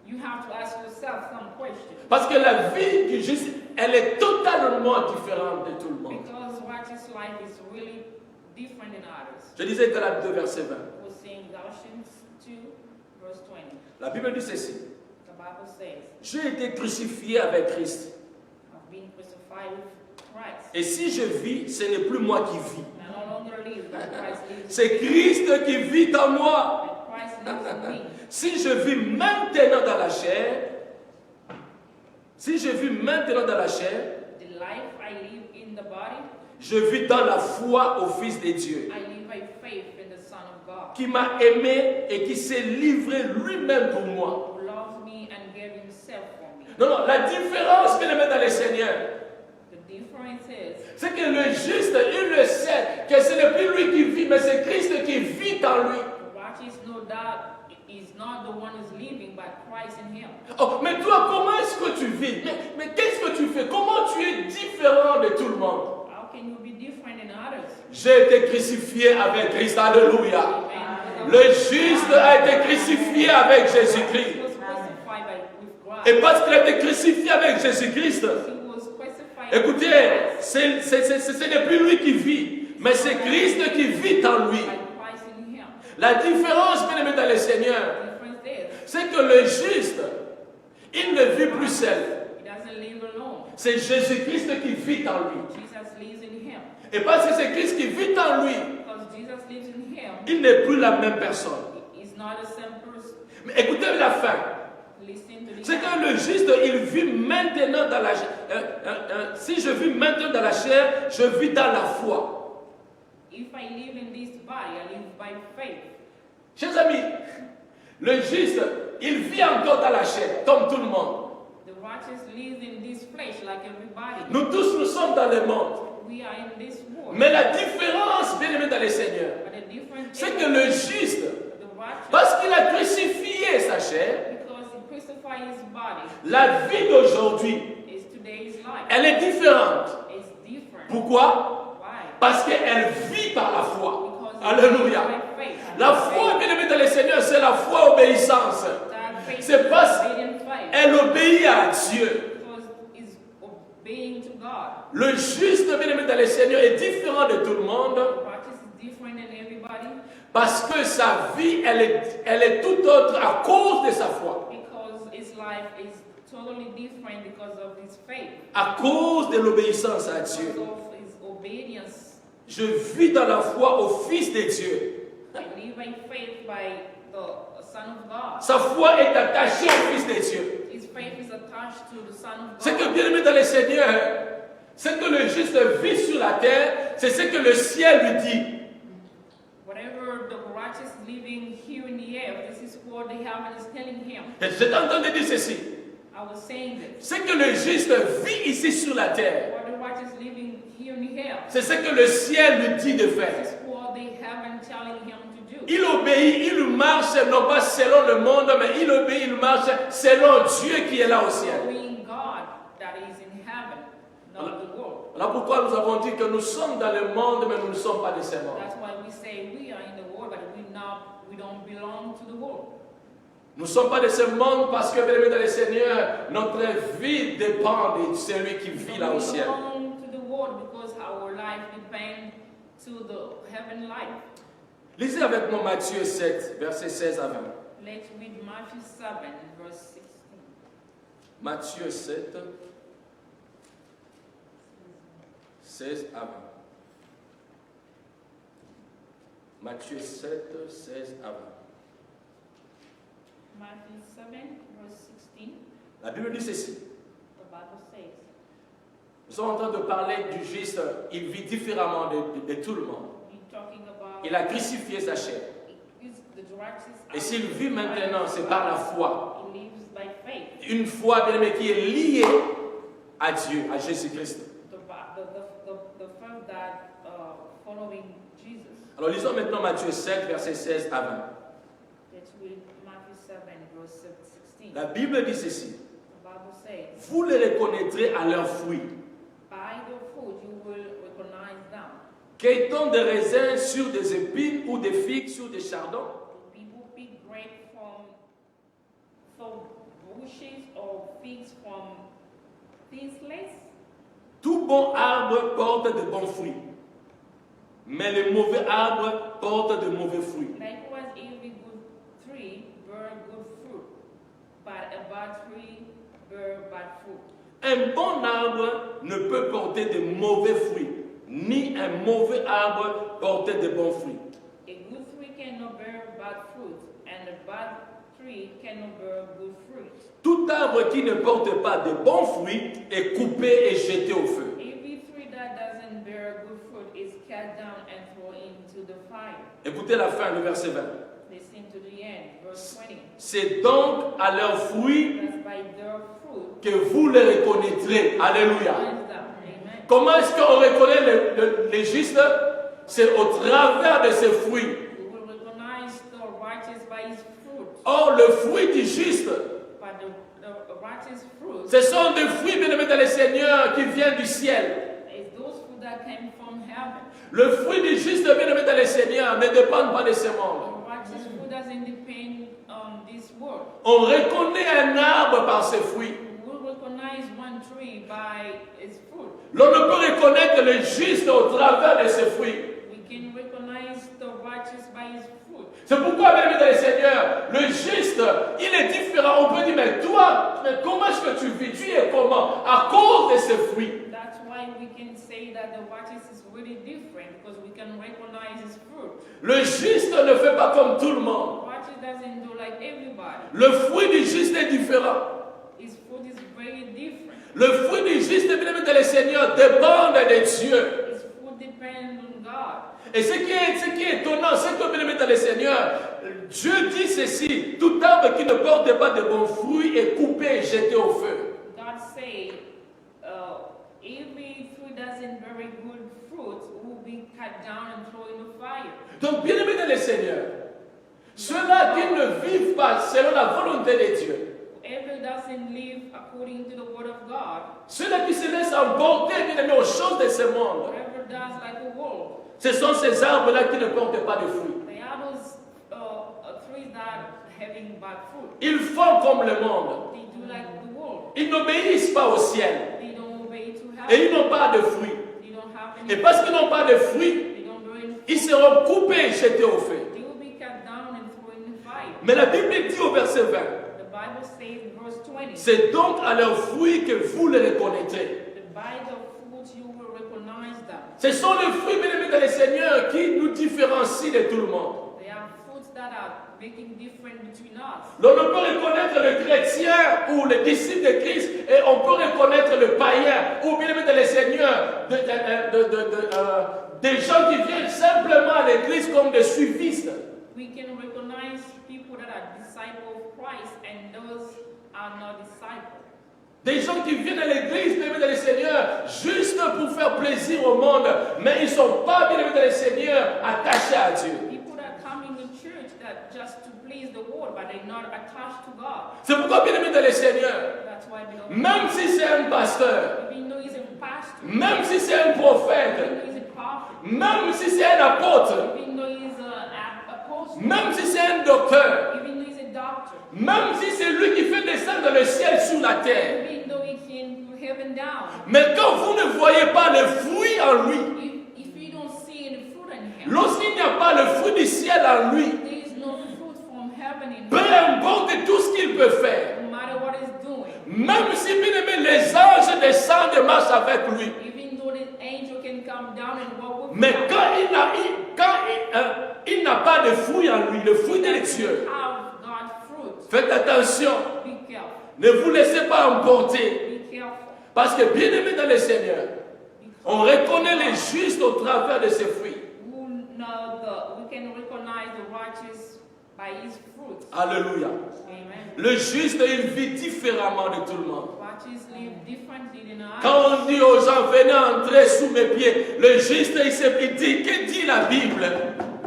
you have to ask yourself some questions. Parce que la vie du juste, elle est totalement différente de tout le monde. Because righteous life is really different in others. Je disais Galates 2, verset 20. We're saying Galatians 2, verse 20. La Bible dit ceci. The Bible says, j'ai été crucifié avec Christ. I've been crucified with Christ. Et si je vis, ce n'est plus moi qui vis. I no longer live, but Christ lives. C'est Christ qui vit en moi. And Christ lives in me. Si je vis maintenant dans la chair, The life I live in the body, je vis dans la foi au Fils de Dieu, I live by faith in the Son of God, qui m'a aimé et qui s'est livré lui-même pour moi. who loves me and gave himself for me. Non, la différence, bien aimé dans le Seigneur, The difference is, c'est que le juste, il le sait, que ce n'est plus lui qui vit, mais c'est Christ qui vit en lui. the righteous know that is not the one who's living, but Christ in him. Oh, mais toi, comment est-ce que tu vis? Mais qu'est-ce que tu fais? Comment tu es différent de tout le monde? How can you be different than others? J'ai été crucifié avec Christ, alléluia. Amen. Le juste a été crucifié avec Jésus-Christ. He was crucified with Christ. Et parce qu'il a été crucifié avec Jésus-Christ, He was crucified écoutez, with Christ, ce n'est plus lui qui vit, mais c'est Christ qui vit en lui. by Christ in him. La différence, bien aimé dans le Seigneur, The difference is, c'est que le juste, il ne vit plus seul. he doesn't live alone. C'est Jésus-Christ qui vit en lui. Jesus lives in him. Et parce que c'est Christ qui vit en lui, Because Jesus lives in him, il n'est plus la même personne. he's not the same person. Mais écoutez la fin. Listen to the C'est que le juste, il vit maintenant dans la chair. Si je vis maintenant dans la chair, je vis dans la foi. If I live in this body, I live by faith. Chers amis, le juste, il vit encore dans la chair, comme tout le monde. The righteous live in this flesh like everybody. Nous tous, nous sommes dans le monde. We are in this world. Mais la différence, bien aimé dans le Seigneur, But the difference c'est is que le juste, the righteous, parce qu'il a crucifié sa chair, because he crucified his body, la vie d'aujourd'hui, is today's life. elle est différente. It's different. Pourquoi? Why? Parce qu'elle vit par la foi. Because Alléluia. by faith. La foi, bien aimé dans le Seigneur, c'est la foi obéissance. That faith C'est is parce obedient faith. qu'elle obéit à Dieu. Because it's obeying to God. Le juste, bien aimé dans le Seigneur, est différent de tout le monde The righteous is different than everybody parce que sa vie, elle est tout autre à cause de sa foi. because his life is totally different because of his faith, À cause de l'obéissance à because Dieu. of his obedience. Je vis dans la foi au Fils de Dieu. I live by faith by the Son of God. Sa foi est attachée au Fils de Dieu. His faith is attached to the Son of Ce que God. bien aimé dans le Seigneur, ce que le juste vit sur la terre, c'est ce que le ciel lui dit. What Whatever the righteous living here in the air, this is what the heaven is telling him. Et j'étais en train de dire ceci. I was saying this. C'est que le juste vit ici sur la terre. What the righteous living here in the air. C'est ce que le ciel lui dit de faire. This is what the heaven telling him to do. Il obéit, il marche non pas selon le monde, mais il obéit, il marche selon Dieu qui est là au ciel. Following God that is in heaven, not the world. Voilà pourquoi nous avons dit que nous sommes dans le monde, mais nous ne sommes pas de ce monde. That's why we say we are in the world, but we don't belong to the world. Nous ne sommes pas de ce monde parce que, bien aimé dans le Seigneur, notre vie dépend de celui qui vit là au ciel. We belong to the world because our life depends to the heaven life. Lisez avec moi Matthieu 7, versets 16 à 20. Let's read Matthew 7, verse 16. Matthieu 7, 16 à 20. Matthieu 7, 16 à 20. Matthew 7, verse 16. La Bible dit ceci. The Bible says, Nous sommes en train de parler du juste. Il vit différemment de tout le monde. we're talking about Il a crucifié sa chair. the righteous. Et s'il vit maintenant, c'est par la foi. He lives by faith. Une foi, bien aimé, qui est liée à Dieu, à Jésus-Christ. The fact that following Jesus. Alors lisons maintenant Matthieu 7, versets 16 à 20. Let's read Matthew 7, verse 16. La Bible dit ceci. The Bible says, Vous les reconnaîtrez à leurs fruits. by the fruit you will recognize them. Qu'est-on des raisins sur des épines ou des figues sur des chardons? Do people pick grapes from bushes or figs from thistles? Tout bon arbre porte de bons fruits, mais les mauvais arbres portent de mauvais fruits. Likewise, every good tree bear good fruit, but a bad tree bear bad fruit. Un bon arbre ne peut porter de mauvais fruits, ni un mauvais arbre porter de bons fruits. A good tree cannot bear bad fruit, and a bad tree cannot bear good fruit. Tout arbre qui ne porte pas de bons fruits est coupé et jeté au feu. Every tree that doesn't bear good fruit is cut down and thrown into the fire. Écoutez la fin du verset 20. Listen to the end, verse 20. C'est donc à leurs fruits That's by their fruit. que vous les reconnaîtrez. Alléluia. Recognize them. Amen. Comment est-ce qu'on reconnaît les justes? C'est au travers de ses fruits. We will recognize the righteous by his fruit. Or, le fruit du juste, But the righteous fruit ce sont des fruits, bien aimés dans le Seigneur, qui viennent du ciel. is those fruit that came from heaven. Le fruit du juste, bien aimé dans le Seigneur, ne dépend pas de ce monde. The righteous fruit doesn't depend on this world. On reconnaît un arbre par ses fruits. We will recognize one tree by its fruit. L'on ne peut reconnaître le juste au travers de ses fruits. We can recognize the righteous by his fruit. C'est pourquoi, bien aimé dans le Seigneur, le juste, il est différent. On peut dire, mais toi, mais comment est-ce que tu vis? Tu es comment? À cause de ses fruits. That's why we can say that the righteous is really different because we can recognize his fruit. Le juste ne fait pas comme tout le monde. The righteous doesn't do like everybody. Le fruit du juste est différent. His fruit is very different. Le fruit du juste, bien aimé dans le Seigneur, dépend de Dieu. His fruit depends on God. Et ce qui est étonnant, c'est que, bien aimé dans le Seigneur, Dieu dit ceci: tout arbre qui ne porte pas de bons fruits est coupé et jeté au feu. God say, every fruit doesn't bear good fruit will be cut down and thrown in the fire. Donc, bien aimé dans le Seigneur, ceux-là qui ne vivent pas selon la volonté de Dieu, Whoever doesn't live according to the word of God, ceux-là qui se laissent emporter, bien aimé, aux choses de ce monde, whoever does like the world, ce sont ces arbres-là qui ne portent pas de fruits. they are those trees that having bad fruit. Ils font comme le monde. They do like the world. Ils n'obéissent pas au ciel. They don't obey to heaven. Et ils n'ont pas de fruits. They don't have any. Et parce qu'ils n'ont pas de fruits, They don't bear any fruit. ils seront coupés et jetés au feu. They will be cut down and thrown in the fire. Mais la Bible dit au verset 20, The Bible says in verse 20, c'est donc à leurs fruits que vous les reconnaîtrez. that by the fruit you will recognize them. Ce sont les fruits, bien aimés dans le Seigneur, qui nous différencient de tout le monde. They are fruits that that are making difference between us. Donc on peut reconnaître le chrétien ou le disciple de Christ et on peut reconnaître le païen ou bien même les seigneurs, des gens qui viennent simplement à l'église comme des suivistes. We can recognize people that are disciples of Christ and those are not disciples. Des gens qui viennent à l'église, bien aimés dans le Seigneur, juste pour faire plaisir au monde, mais ils ne sont pas, bien aimés dans le Seigneur, attachés à Dieu. People that come in the church that just to please the world, but they're not attached to God. C'est pourquoi, bien aimés dans le Seigneur, That's why they don't. même si c'est un pasteur, Even though he's a pastor, même si c'est un prophète, even though he's a prophet, même si c'est un apôtre, even though he's an apostle, même si c'est un docteur, even though he's a doctor, même si c'est lui qui fait descendre le ciel sur la terre, even though he can do heaven down, mais quand vous ne voyez pas le fruit en lui, if you don't see any fruit in him, lorsqu'il n'y a pas le fruit du ciel en lui, there is no fruit from heaven in peu him, importe tout ce qu'il peut faire, no matter what he's doing, même si bien aimé les anges descendent et marchent avec lui, even though the angel can come down and walk with mais him, quand il n'a pas de fruit en lui, le fruit de Dieu, have God fruit. faites attention, Be careful. ne vous laissez pas emporter, Be careful. parce que bien aimé dans le Seigneur, on reconnaît les justes au travers de ses fruits. We can recognize the righteous by his fruit. Alléluia. Amen. Le juste, il vit différemment de tout le monde. Righteous live differently than us. Quand on dit aux gens, venez entrer sous mes pieds, le juste, il dit, que dit la Bible?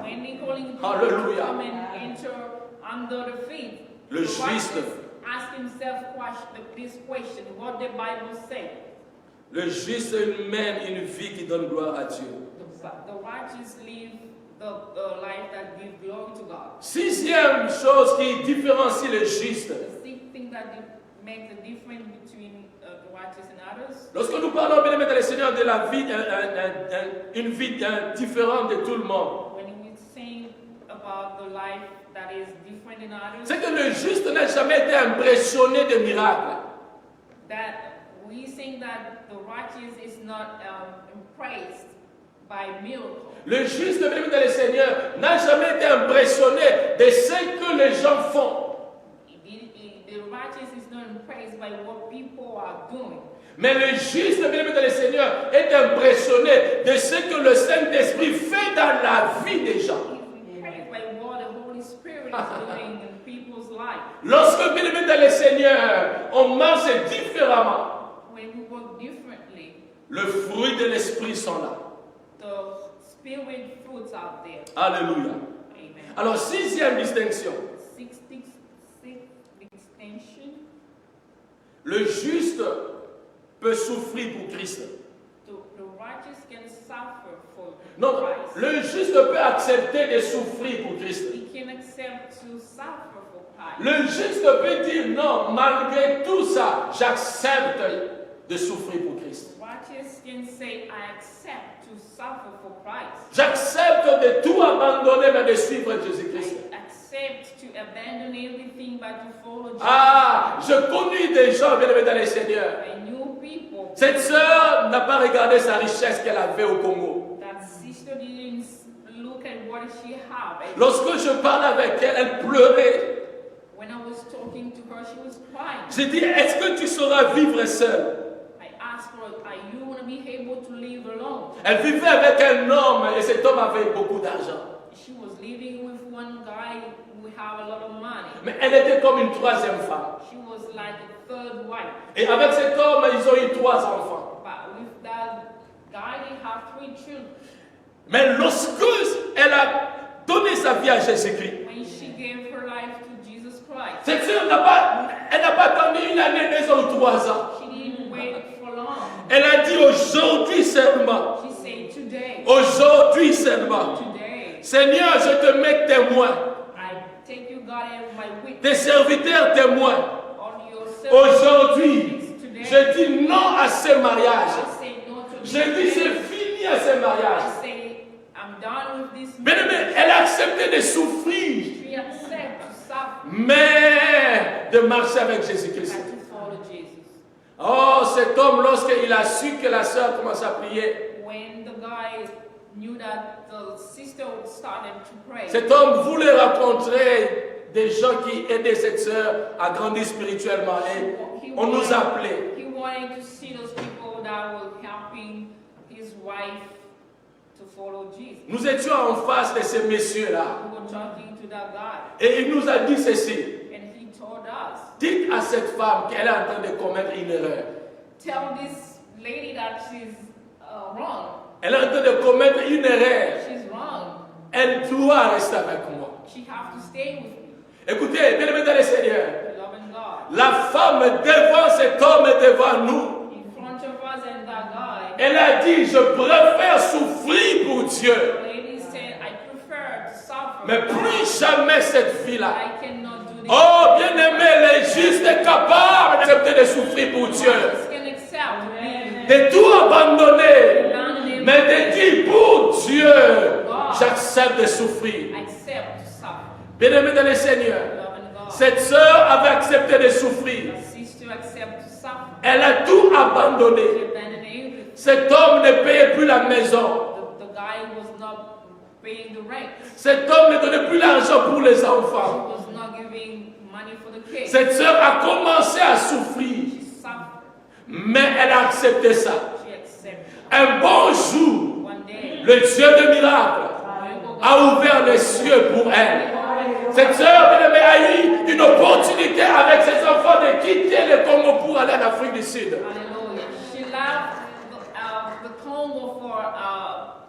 When he calling people Hallelujah. to come and enter under the feet, Le the juste. righteous ask himself this question, what the Bible says. Le juste, il mène une vie qui donne gloire à Dieu. The righteous live the life that gives glory to God. Sixième chose qui différencie le juste. The sixth thing that makes the difference between the righteous and others. Lorsque nous parlons, bien aimé dans le Seigneur, de la vie, une vie différente de tout le monde, When we sing about the life that is different than others, c'est que le juste n'a jamais été impressionné de miracles. that we sing that the righteous is not impressed by miracles. Le juste, bien aimé dans le Seigneur, n'a jamais été impressionné de ce que les gens font. The righteous is not impressed by what people are doing. Mais le juste, bien aimé dans le Seigneur, est impressionné de ce que le Saint-Esprit fait dans la vie des gens. He's impressed by what the Holy Spirit is doing in people's life. Lorsque, bien aimé dans le Seigneur, on marche différemment, When we work differently, le fruit de l'Esprit sont là. the spirit fruits out there. Alléluia. Amen. Alors, sixième distinction. Sixth distinction. Le juste peut souffrir pour Christ. The righteous can suffer for Non, Christ. le juste peut accepter de souffrir pour Christ. He can accept to suffer for Christ. Le juste peut dire non, malgré tout ça, j'accepte de souffrir pour Christ. Righteous can say, I accept to suffer for Christ. J'accepte de tout abandonner mais de suivre Jésus-Christ. I accept to abandon everything but to follow Jesus. Ah, je connais des gens bien aimés dans le Seigneur. I knew people. Cette sœur n'a pas regardé sa richesse qu'elle avait au Congo. That sister didn't look at what she had. Lorsque je parlais avec elle, elle pleurait. When I was talking to her, she was crying. J'ai dit, est-ce que tu sauras vivre seule? I asked her, are you going to be able to live alone? Elle vivait avec un homme et cet homme avait beaucoup d'argent. She was living with one guy who had a lot of money. Mais elle était comme une troisième femme. She was like a third wife. Et avec cet homme, ils ont eu 3 enfants. But with that guy, they have 3 children. Mais lorsque elle a donné sa vie à Jésus-Christ, When she gave her life to Jesus Christ, cette sœur n'a pas attendu 1 année, 2 ans ou 3 ans. she didn't wait for long. Elle a dit aujourd'hui seulement. She said, today, Aujourd'hui seulement. today, Seigneur, je te mets témoin. I take you, God, as my witness. Tes serviteurs témoins. On your service. Aujourd'hui, Today, je dis non à ce mariage. I say no to Je dis this. c'est fini à ce mariage. I say, I'm done with this. Bien aimé, elle a accepté de souffrir, She accept to suffer mais de marcher avec Jésus-Christ. and to follow Jesus. Oh, cet homme, lorsqu'il a su que la sœur commençait à prier, When the guy knew that the sister started to pray. Cet homme voulait rencontrer des gens qui aidaient cette sœur à grandir spirituellement et on nous appelait. He wanted to see those people that were helping his wife to follow Jesus. Nous étions en face de ces messieurs-là. We were talking to that guy. Et il nous a dit ceci. And he told us, Dites à cette femme qu'elle est en train de commettre une erreur. tell this lady that she's wrong. Elle est en train de commettre une erreur. She's wrong. Elle doit rester avec moi. She have to stay with me. Écoutez, bien-aimés dans le Seigneur, Loving God. la femme devant cet homme et devant nous, In front of us and that guy, elle a dit, je préfère souffrir pour Dieu. the lady said, I prefer to suffer. Mais plus jamais cette vie-là. I cannot do this. Oh, bien-aimé, les justes est capable d'accepter de souffrir pour Dieu. Just can accept me. De tout abandonner. Mais de dire, pour Dieu, j'accepte de souffrir. Accept to suffer. Bien-aimé dans le Seigneur, Loving God. cette sœur avait accepté de souffrir. The sister accept to suffer. Elle a tout abandonné. She abandoned everything. Cet homme ne payait plus la maison. The guy was not paying the rent. Cet homme ne donnait plus l'argent pour les He enfants. was not giving money for the kids. Cette sœur a commencé à souffrir. She suffered. Mais elle a accepté ça. She accepted. Un bon jour, One day, le Dieu de miracles a ouvert les cieux pour elle. Cette sœur bien-aimée a eu une opportunité avec ses enfants de quitter le Congo pour aller en Afrique du Sud. hallelujah. She left the Congo for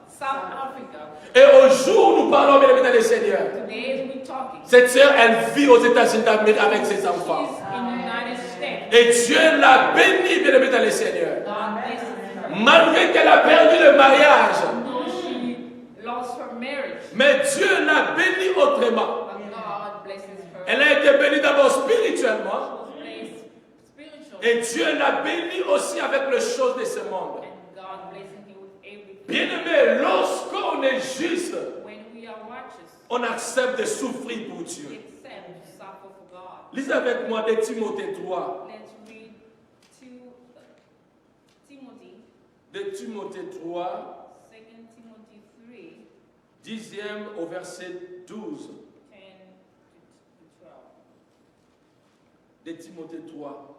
South Africa. Et au jour où nous parlons, bien-aimés dans le Seigneur, Today we're talking. cette sœur, elle vit aux États-Unis d'Amérique avec ses enfants. She's in the United States. Et Dieu l'a bénie, bien-aimée dans le Seigneur. God blesses her. Malgré qu'elle a perdu le mariage, Though she lost her marriage, mais Dieu l'a bénie autrement. but God blesses her. Elle a été bénie d'abord spirituellement. She was blessed spiritually, Et Dieu l'a bénie aussi avec les choses de ce monde. and God blesses her with everything. Bien-aimé, lorsqu'on est juste, When we are righteous, on accepte de souffrir pour we Dieu. accept to suffer for God. Lisez avec moi de Timothée 3. Let's read Timothy, De Timothée 3, 2 Timothy 3, 10e au verset 12. 10 to 12. De Timothée 3,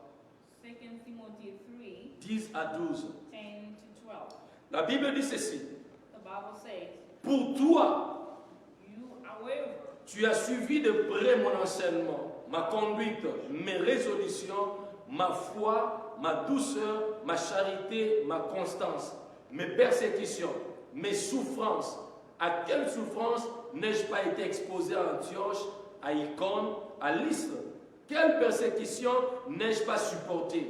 2 Timothy 3, 10 à 12. 10 to 12. La Bible dit ceci. The Bible says, Pour toi, you, however, tu as suivi de près mon enseignement, ma conduite, mes résolutions, ma foi, ma douceur, ma charité, ma constance, mes persécutions, mes souffrances. À quelle souffrance n'ai-je pas été exposé à Antioche, à Icône, à Lystre? Quelle persécution n'ai-je pas supporté?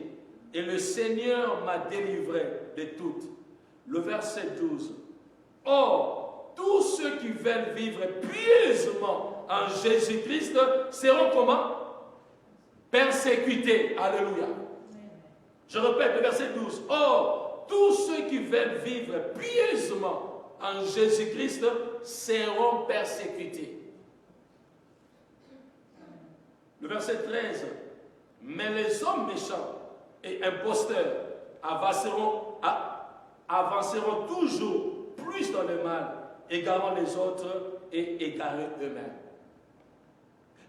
Et le Seigneur m'a délivré de toutes. Le verset 12. Or, tous ceux qui veulent vivre pieusement en Jésus-Christ seront comment? Persécutés. Alléluia. Je répète le verset 12. Or, tous ceux qui veulent vivre pieusement en Jésus-Christ seront persécutés. Le verset 13. Mais les hommes méchants et imposteurs avanceront toujours plus dans le mal, égarant les autres et égarant eux-mêmes.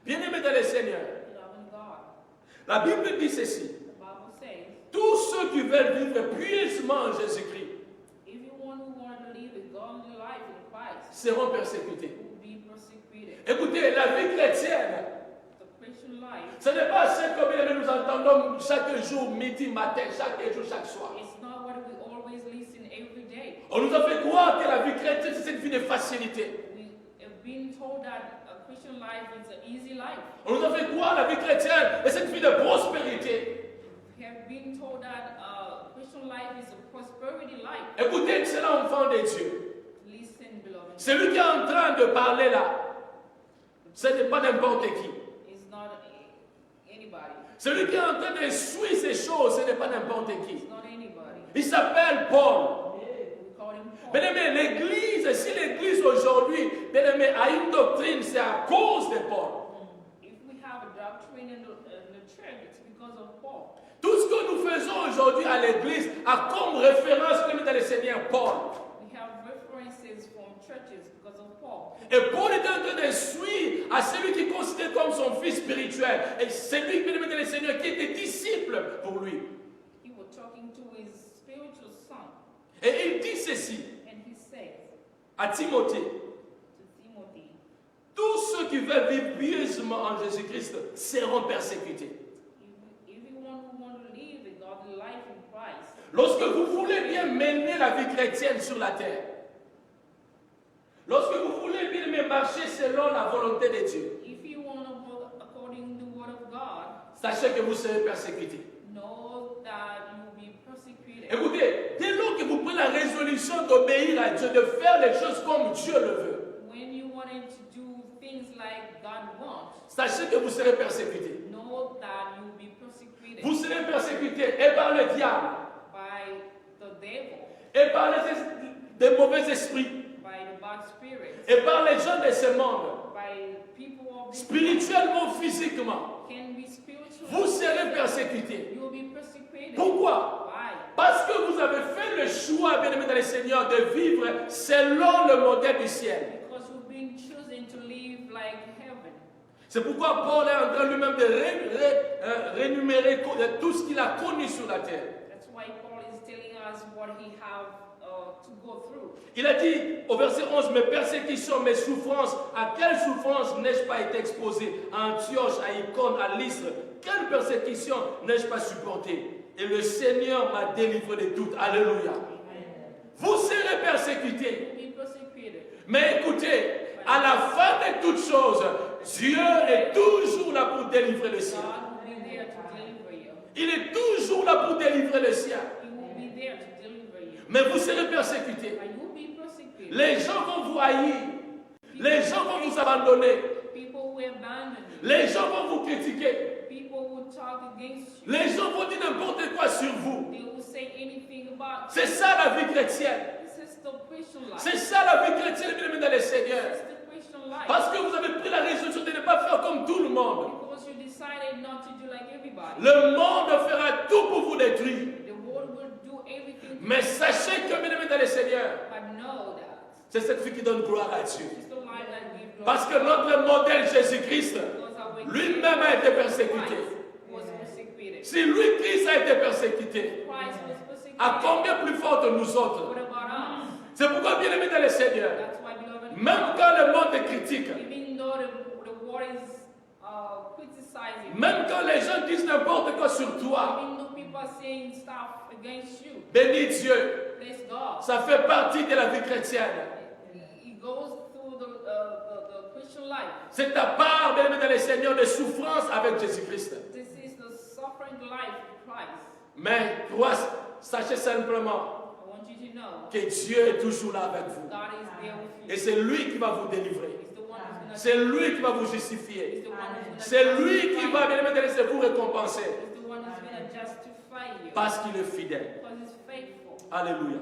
Bien-aimés dans le Seigneur, loving God. la Bible dit ceci. The Bible says, Tous ceux qui veulent vivre pieusement en Jésus-Christ everyone who wants to live a godly life in Christ seront persécutés. will be persecuted. Écoutez, la vie chrétienne, The Christian life ce n'est pas ce que nous entendons chaque jour, midi, matin, chaque jour, chaque soir. is not what we always listen every day. On nous a fait croire que la vie chrétienne, c'est cette vie de facilité. We have been told that a Christian life is an easy life. On nous a fait croire que la vie chrétienne est cette vie de prospérité. We have been told that Christian life is a prosperity life. Écoutez, excellent enfant de Dieu. Listen, beloved. Celui qui est en train de parler là, ce n'est pas n'importe qui. It's not anybody. Celui qui est en train de suivre ces choses, ce n'est pas n'importe qui. It's not anybody. Il s'appelle Paul. We call him Paul. Bien-aimé, l'Église, si l'Église aujourd'hui, bien-aimé, a une doctrine, c'est à cause de Paul. If we have a doctrine in the church, it's because of Paul. Tout ce que nous faisons aujourd'hui à l'Église a comme référence, comme dans le Seigneur Paul. We have references divorces from churches because of Paul. Et Paul est en train d'instruire à celui qui considère comme son fils spirituel. Et c'est lui qui est le Seigneur, qui était disciple pour lui. He was talking to his spiritual son. Et il dit ceci And he says à Timothée. to Timothy, Tous ceux qui veulent vivre pieusement en Jésus-Christ seront persécutés. everyone who wants to live a godly life in Christ, Lorsque vous voulez bien mener la vie chrétienne sur la terre, lorsque vous voulez bien marcher selon la volonté de Dieu, if you want to walk according to the word of God, sachez que vous serez persécutés. know that you will be persecuted. Écoutez, dès lors que vous prenez la résolution d'obéir à Dieu, de faire les choses comme Dieu le veut, When you wanted to do things like God wants, sachez que vous serez persécutés. know that you will be persecuted Vous serez persécutés et par le diable, by the devil, et par des mauvais esprits, by the bad spirits, et par les gens de ce monde, by people of this spirituellement, physiquement. can be spiritual. Vous serez persécutés. You will be persecuted. Pourquoi? Why? Parce que vous avez fait le choix, bien aimé dans le Seigneur, de vivre selon le modèle du ciel. Because you've been chosen to live like heaven. C'est pourquoi Paul est en train lui-même de rémunérer tout ce qu'il a connu sur la terre. That's why Paul is telling us what he have to go through. Il a dit au verset 11, mes persécutions, mes souffrances, à quelle souffrance n'ai-je pas été exposé? À Antioche, à Icône, à Lystre, quelle persécution n'ai-je pas supporté? Et le Seigneur m'a délivré de toutes. Alléluia. Vous serez persécutés. You'll be persecuted. Mais écoutez, à la fin de toutes choses, Dieu est toujours là pour délivrer le sien. God will be there to deliver you. Il est toujours là pour délivrer le sien. He will be there to deliver you. Mais vous serez persécutés. And you'll be persecuted. Les gens vont vous haïr. Les gens vont vous abandonner. People will abandon you. Les gens vont vous critiquer. People will talk against you. Les gens vont dire n'importe quoi sur vous. They will say anything about you. C'est ça la vie chrétienne. This is the Christian life. C'est ça la vie chrétienne, bien aimé dans le This Seigneur. is the Christian life. Parce que vous avez pris la résolution de ne pas faire comme tout le monde. Because you decided not to do like everybody. Le monde fera tout pour vous détruire. The world will do everything. Mais sachez que, bien aimé dans le Seigneur, But know that c'est cette vie qui donne gloire à Dieu. it's the life that gives glory. Parce que notre modèle Jésus-Christ, Because our lui-même a été persécuté. Christ was persecuted. Si lui, Christ, a été persécuté, Christ was persecuted. à combien plus fort que nous autres? What about us? C'est pourquoi, bien aimé dans le Seigneur, That's why, beloved, même quand le monde est critique, even though the world is criticizing, même quand les gens disent n'importe quoi sur toi, even though people are saying stuff against you, bénis Dieu. bless God. Ça fait partie de la vie chrétienne. It goes through the Christian life. C'est ta part, bien aimé dans le Seigneur, de souffrance avec Jésus-Christ. This is the suffering life of Christ. Mais toi, sachez simplement I want you to know que Dieu est toujours là avec vous. God is there with you. Et c'est lui qui va vous délivrer. He's the one who's gonna C'est lui qui va vous justifier. He's the one who's gonna C'est lui qui justify va, you. bien aimé dans le Seigneur, vous récompenser. He's the one who's gonna justify you. Parce qu'il est fidèle. Because he's faithful. Alléluia.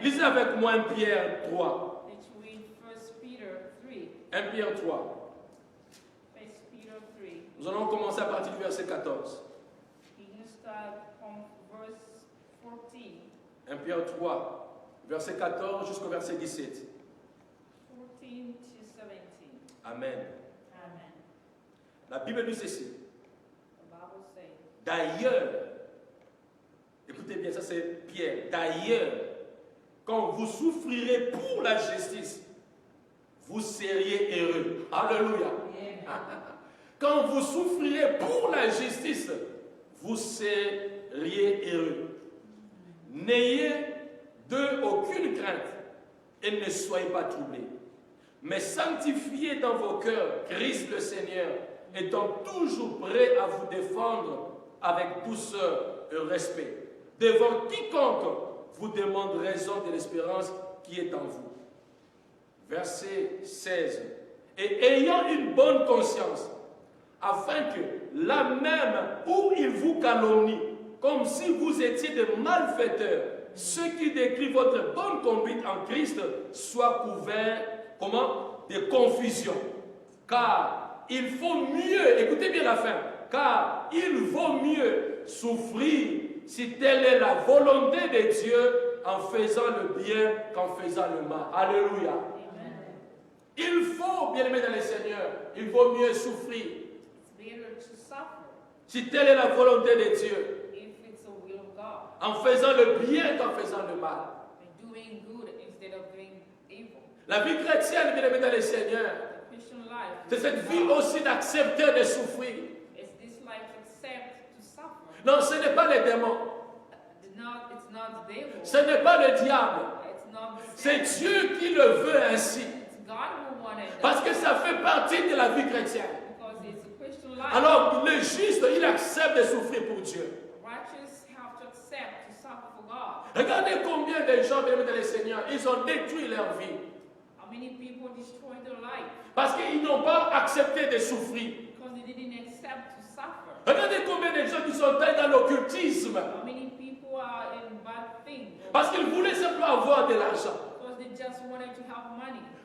Lisez avec moi 1 Pierre 3. Let's read 1 Peter 3. 1 Pierre 3. 1 Peter 3. Nous allons commencer à partir du verset 14. We're going to start from verse 14. 1 Pierre 3, verset 14 jusqu'au verset 17. 14 to 17. Amen. Amen. La Bible dit ceci. The Bible says, D'ailleurs, écoutez bien, ça c'est Pierre. D'ailleurs, quand vous souffrirez pour la justice, vous seriez heureux. Alléluia. Quand vous souffrirez pour la justice, vous seriez heureux. N'ayez d'eux aucune crainte et ne soyez pas troublés. Mais sanctifiez dans vos cœurs Christ le Seigneur, étant toujours prêt à vous défendre avec douceur et respect, devant quiconque vous demande raison de l'espérance qui est en vous. Verset 16. Et ayant une bonne conscience, afin que là même où il vous calomnie, comme si vous étiez des malfaiteurs, ceux qui décrivent votre bonne conduite en Christ soient couverts, comment? De confusion. Car il faut mieux, écoutez bien la fin, car il vaut mieux souffrir, si telle est la volonté de Dieu, en faisant le bien qu'en faisant le mal. Alléluia. Il faut, bien aimé dans le Seigneur, il vaut mieux souffrir. Si telle est la volonté de Dieu, en faisant le bien qu'en faisant le mal. La vie chrétienne, bien aimé dans le Seigneur, c'est cette vie aussi d'accepter de souffrir. Non, ce n'est pas les démons. Ce n'est pas le diable. C'est Dieu qui le veut ainsi. Parce que ça fait partie de la vie chrétienne. Alors, le juste, il accepte de souffrir pour Dieu. Regardez combien de gens, bien aimés dans le Seigneur, ils ont détruit leur vie. Parce qu'ils n'ont pas accepté de souffrir. Regardez combien de gens qui sont dans l'occultisme. Parce qu'ils voulaient simplement avoir de l'argent.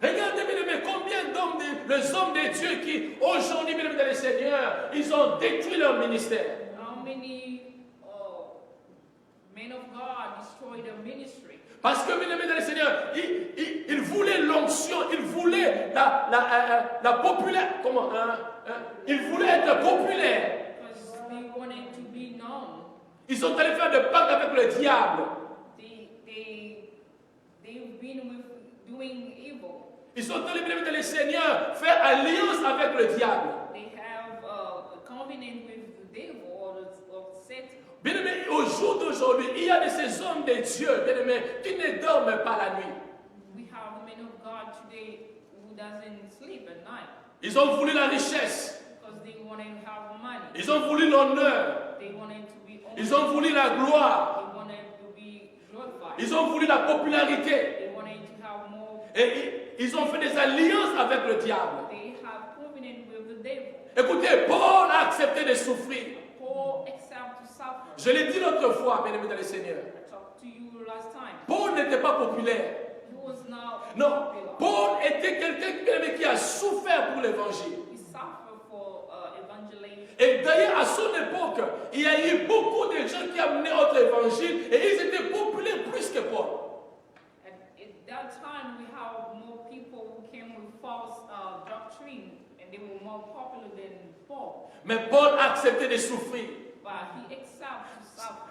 Regardez, bien aimés, combien d'hommes, les hommes de Dieu qui, aujourd'hui, bien aimés dans le Seigneur, ils ont détruit leur ministère. Parce que, bien aimés dans le Seigneur, ils voulaient l'onction, ils voulaient la populaire. Comment ils voulaient être populaires. Ils sont allés faire des pactes avec le diable. Ils sont allés, bien aimés dans le Seigneur, faire alliance avec le diable. Bien aimé, au jour d'aujourd'hui, il y a de ces hommes de Dieu, bien aimé, qui ne dorment pas la nuit. Ils ont voulu la richesse. Ils ont voulu l'honneur. Ils ont voulu la gloire. Ils ont voulu la popularité. Et ils ont fait des alliances avec le diable. Écoutez, Paul a accepté de souffrir. Je l'ai dit l'autre fois, bien aimé dans le Seigneur. Paul n'était pas populaire. Non, Paul était quelqu'un qui a souffert pour l'évangile. Et d'ailleurs, à son époque, il y a eu beaucoup de gens qui amenaient autre évangile et ils étaient populaires plus que Paul. Mais Paul a accepté de souffrir.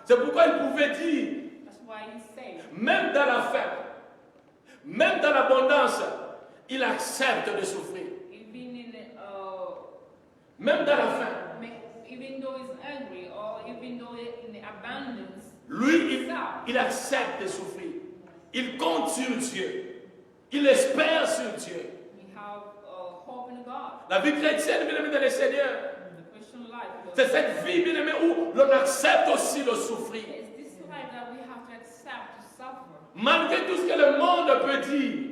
C'est pourquoi il pouvait dire, même dans la faim, même dans l'abondance, il accepte de souffrir. Même dans la faim. Lui, il accepte de souffrir. Il compte sur Dieu. Il espère sur Dieu. La vie chrétienne, bien aimé dans le Seigneur, c'est cette vie, bien aimé, où l'on accepte aussi de souffrir. Malgré tout ce que le monde peut dire.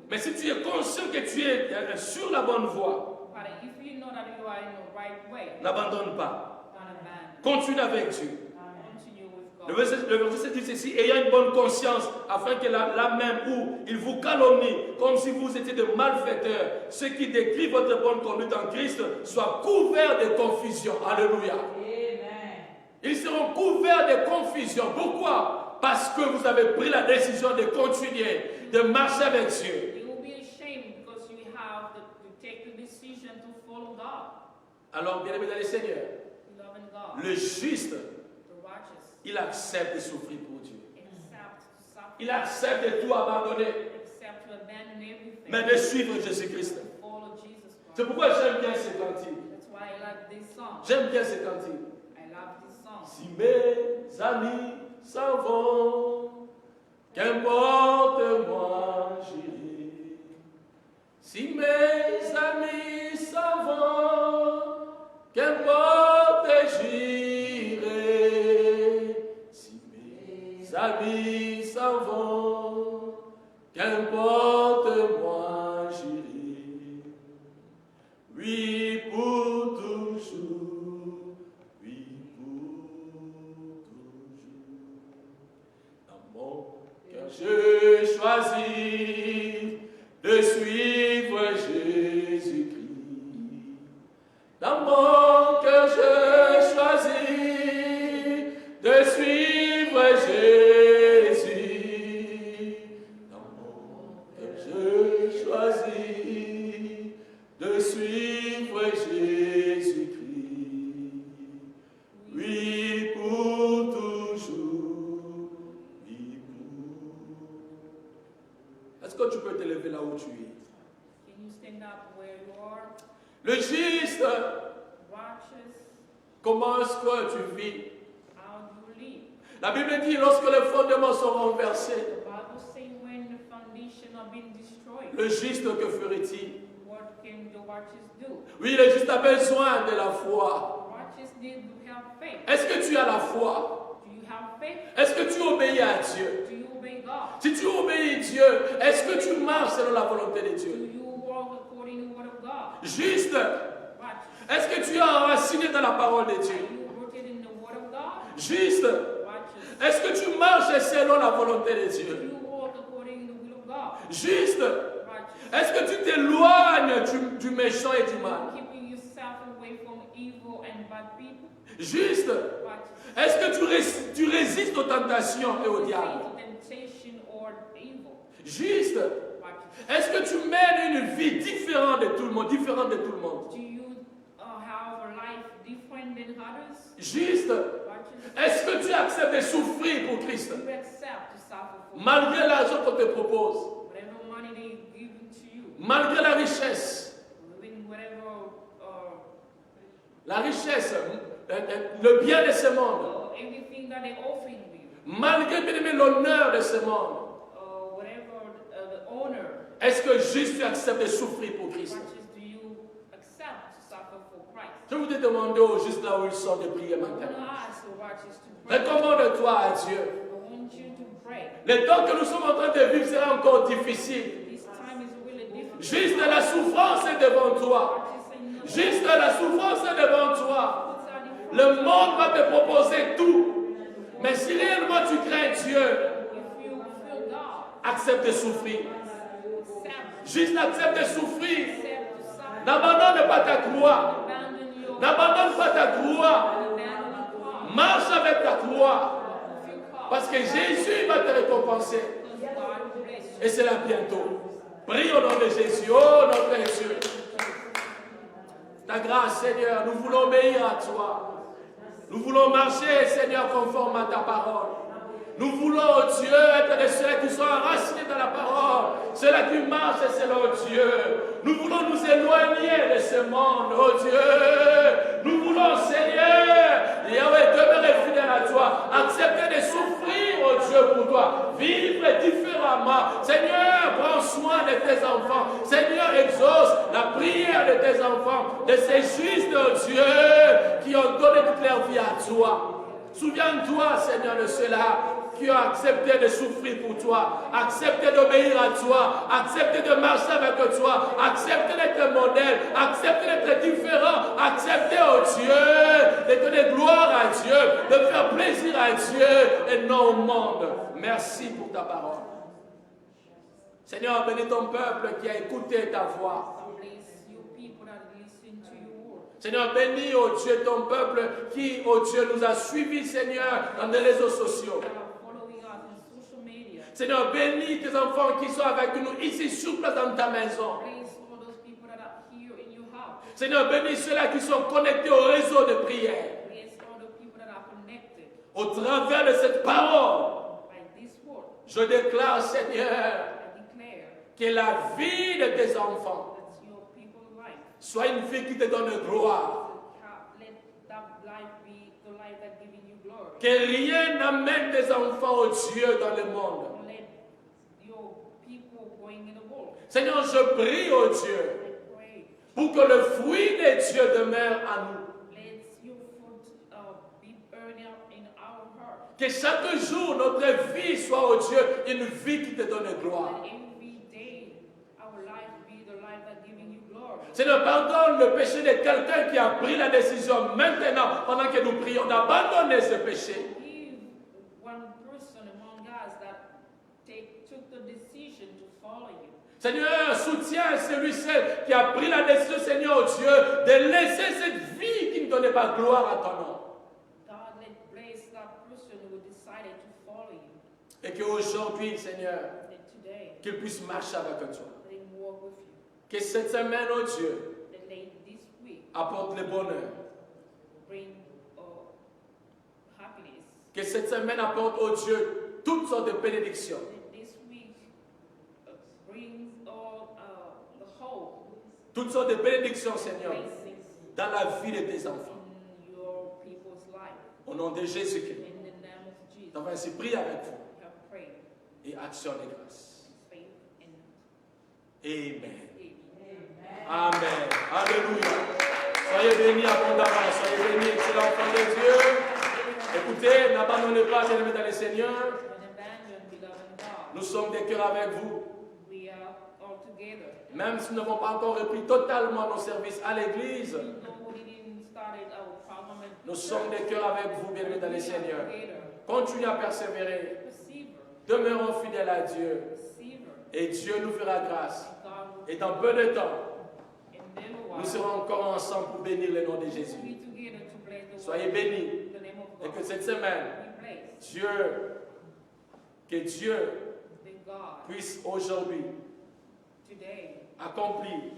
Mais si tu es conscient que tu es sur la bonne voie, n'abandonne pas. Continue avec Dieu. Le verset dit ceci, ayant une bonne conscience, afin que là même où il vous calomnie, comme si vous étiez de malfaiteurs, ceux qui décrivent votre bonne conduite en Christ soient couverts de confusion. Alléluia. Ils seront couverts de confusion. Pourquoi? Parce que vous avez pris la décision de continuer, de marcher avec Dieu. Alors, bien aimé dans le Seigneur, le juste, il accepte de souffrir pour Dieu. Il accepte de tout abandonner, mais de suivre Jésus-Christ. C'est pourquoi j'aime bien ces cantiques. J'aime bien ces cantiques. Si mes amis s'en vont, qu'importe moi j'irai. Si mes amis s'en vont, qu'importe j'irai. Si mes amis s'en vont, qu'importe moi j'irai. Oui, pour toujours. Oui, pour toujours. Dans mon cœur, je choisis de suivre Jésus-Christ. Dans mon cœur, je choisis Jésus, dans mon cœur je choisis de suivre Jésus-Christ. Oui, pour toujours. Oui, pour. Est-ce que tu peux te lever là où tu es? Can you stand up where you are? Le juste, Righteous, comment est-ce que tu vis? how do you live? La Bible dit, lorsque les fondements sont renversés, The Bible says when the foundation are being destroyed, le juste, que ferait-il? what can the righteous do? Oui, le juste a besoin de la foi. The righteous need to have faith. Est-ce que tu as la foi? Do you have faith? Est-ce que tu obéis à Dieu? Do you obey God? Si tu obéis à Dieu, est-ce que tu marches selon la volonté de Do Dieu? you walk according to the word of God? Juste, Righteous. est-ce que tu es enraciné dans la parole de Are Dieu? you rooted in the word of God? Juste, Righteous. est-ce que tu marches selon la volonté de Do Dieu? you walk according to the will of God? Juste, Righteous. est-ce que tu t'éloignes du méchant et du mal? Keeping yourself away from evil and bad people. Juste, Righteous. est-ce que tu résistes aux tentations et au diable? Temptation or evil. Juste, Righteous. est-ce que tu mènes une vie différente de tout le monde? Do you have a life different than others? Juste, Righteous. est-ce que tu acceptes de souffrir pour Christ? Do you accept to suffer for Malgré l'argent qu'on te propose, whatever money they give to you, malgré la richesse, even whatever le bien de ce monde, everything that they offering you, malgré bien aimé, l'honneur de ce monde, whatever the honor. est-ce que juste tu acceptes de souffrir pour Christ? Righteous, do you accept to suffer for Christ? Je voudrais demander aux justes là où ils sont de prier I'm going to maintenant. ask the righteous to pray. Recommande-toi à Dieu. I want you to pray. Le temps que nous sommes en train de vivre sera encore difficile. This time is really difficult. Juste la souffrance est devant toi. Righteous say no. Juste la souffrance est devant toi. Le monde va te proposer tout. Mais si réellement tu crains Dieu, If you feel God, accepte de souffrir. accept Juste accepte de souffrir. to suffer. N'abandonne pas ta croix. Abandon your N'abandonne pas ta croix. abandon your cause. Marche avec ta croix. Of your cause. Parce que Jésus va te récompenser. Because God will bless you. Et c'est là bientôt. Prie au nom de Jésus. Oh notre Dieu. Ta grâce, Seigneur, nous voulons obéir à toi. Nous voulons marcher, Seigneur, conforme à ta parole. Nous voulons, oh Dieu, être de ceux qui sont enracinés dans la parole, ceux-là qui marchent selon Dieu. Nous voulons nous éloigner de ce monde, oh Dieu. Nous voulons, Seigneur, Yahweh, demeurer fidèle à toi, accepter de souffrir, oh Dieu, pour toi, vivre différemment. Seigneur, prends soin de tes enfants. Seigneur, exauce la prière de tes enfants, de ces justes, oh Dieu, qui ont donné toute leur vie à toi. Souviens-toi, Seigneur, de ceux-là qui ont accepté de souffrir pour toi, accepté d'obéir à toi, accepté de marcher avec toi, accepté d'être modèle, accepté d'être différent, accepté, oh Dieu, de donner gloire à Dieu, de faire plaisir à Dieu et non au monde. Merci pour ta parole. Seigneur, bénis ton peuple qui a écouté ta voix. Bless your people that listen to your word. Seigneur, bénis, oh Dieu, ton peuple qui, oh Dieu, nous a suivis, Seigneur, dans les réseaux sociaux. That are following us on social media. Seigneur, bénis tes enfants qui sont avec nous ici sur place dans ta maison. Bless all those people that are here in your house. Seigneur, bénis ceux-là qui sont connectés au réseau de prière. Bless all the people that are connected Au travers de cette parole, by this word. je déclare, Seigneur, I declare que la vie de tes enfants that your people's life, soit une vie qui te donne gloire. let that life be the life that giving you glory. Que rien n'amène tes enfants au Dieu dans le monde. Let your people going in the world. Seigneur, je prie, oh Dieu, I pray. pour que le fruit de Dieu demeure à nous. Let your fruit be burning in our heart. Que chaque jour, notre vie soit, oh Dieu, une vie qui te donne gloire. Let every day our life be the life that giving you glory. Seigneur, pardonne le péché de quelqu'un qui a pris la décision maintenant, pendant que nous prions, d'abandonner ce péché. Give one person among us that took the decision to follow you. Seigneur, soutiens celui-ci qui a pris la décision, Seigneur, oh Dieu, de laisser cette vie qui ne donnait pas gloire à ton nom. God, let bless that that person who decided to follow you. Et qu'aujourd'hui, Seigneur, That today, qu'ils puissent marcher avec toi. let him walk with you. Que cette semaine, oh Dieu, That they, this week, apporte le bonheur. bring happiness. Que cette semaine apporte, oh Dieu, toutes sortes de bénédictions. That this week brings all the hope, Toutes sortes de bénédictions, Seigneur, blessings dans la vie de tes enfants. in your people's life. Au nom de Jésus-Christ. In the name of Jesus, Nous avons ainsi prié avec vous we have prayed. et action de grâce. Faith and Amen. amen. Amen. Alléluia. Soyez bénis abondamment. Soyez bénis, excellent enfant de Dieu. Écoutez, n'abandonnez pas, bien-aimés dans le Seigneur. Don't abandon, beloved God. Nous sommes des cœurs avec vous. We are all together. Même si nous n'avons pas encore repris totalement nos services à l'église, Even though we didn't start our parliament, nous sommes des cœurs avec vous, bien-aimés dans le Seigneur. together. Continuez à persévérer. Receiver, Demeurons fidèles à Dieu. receiver. Et Dieu nous fera grâce. God Et dans peu de temps, will, in little while, nous serons encore ensemble pour bénir le nom de we'll Jésus. be together to bless the Soyez world. bénis. In the name of Et God. que cette semaine, Be blessed. que Dieu That God puisse aujourd'hui today accomplir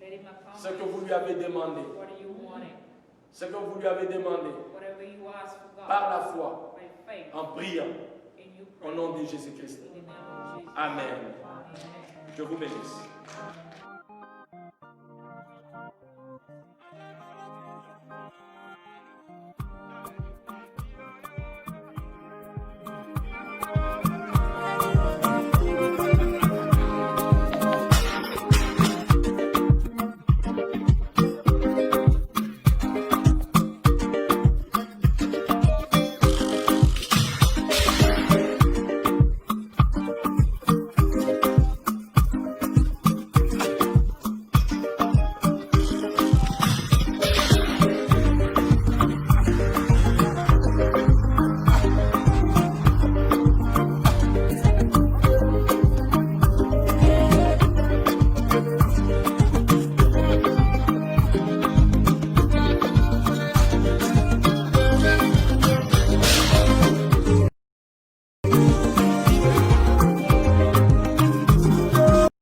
let him accomplish ce que vous lui avez demandé. what you wanted, Ce que vous lui avez demandé whatever you ask for God par la foi, by faith, en priant, and you au pray nom de Jésus-Christ. in the name of Jesus. Amen. Amen. Je vous bénisse.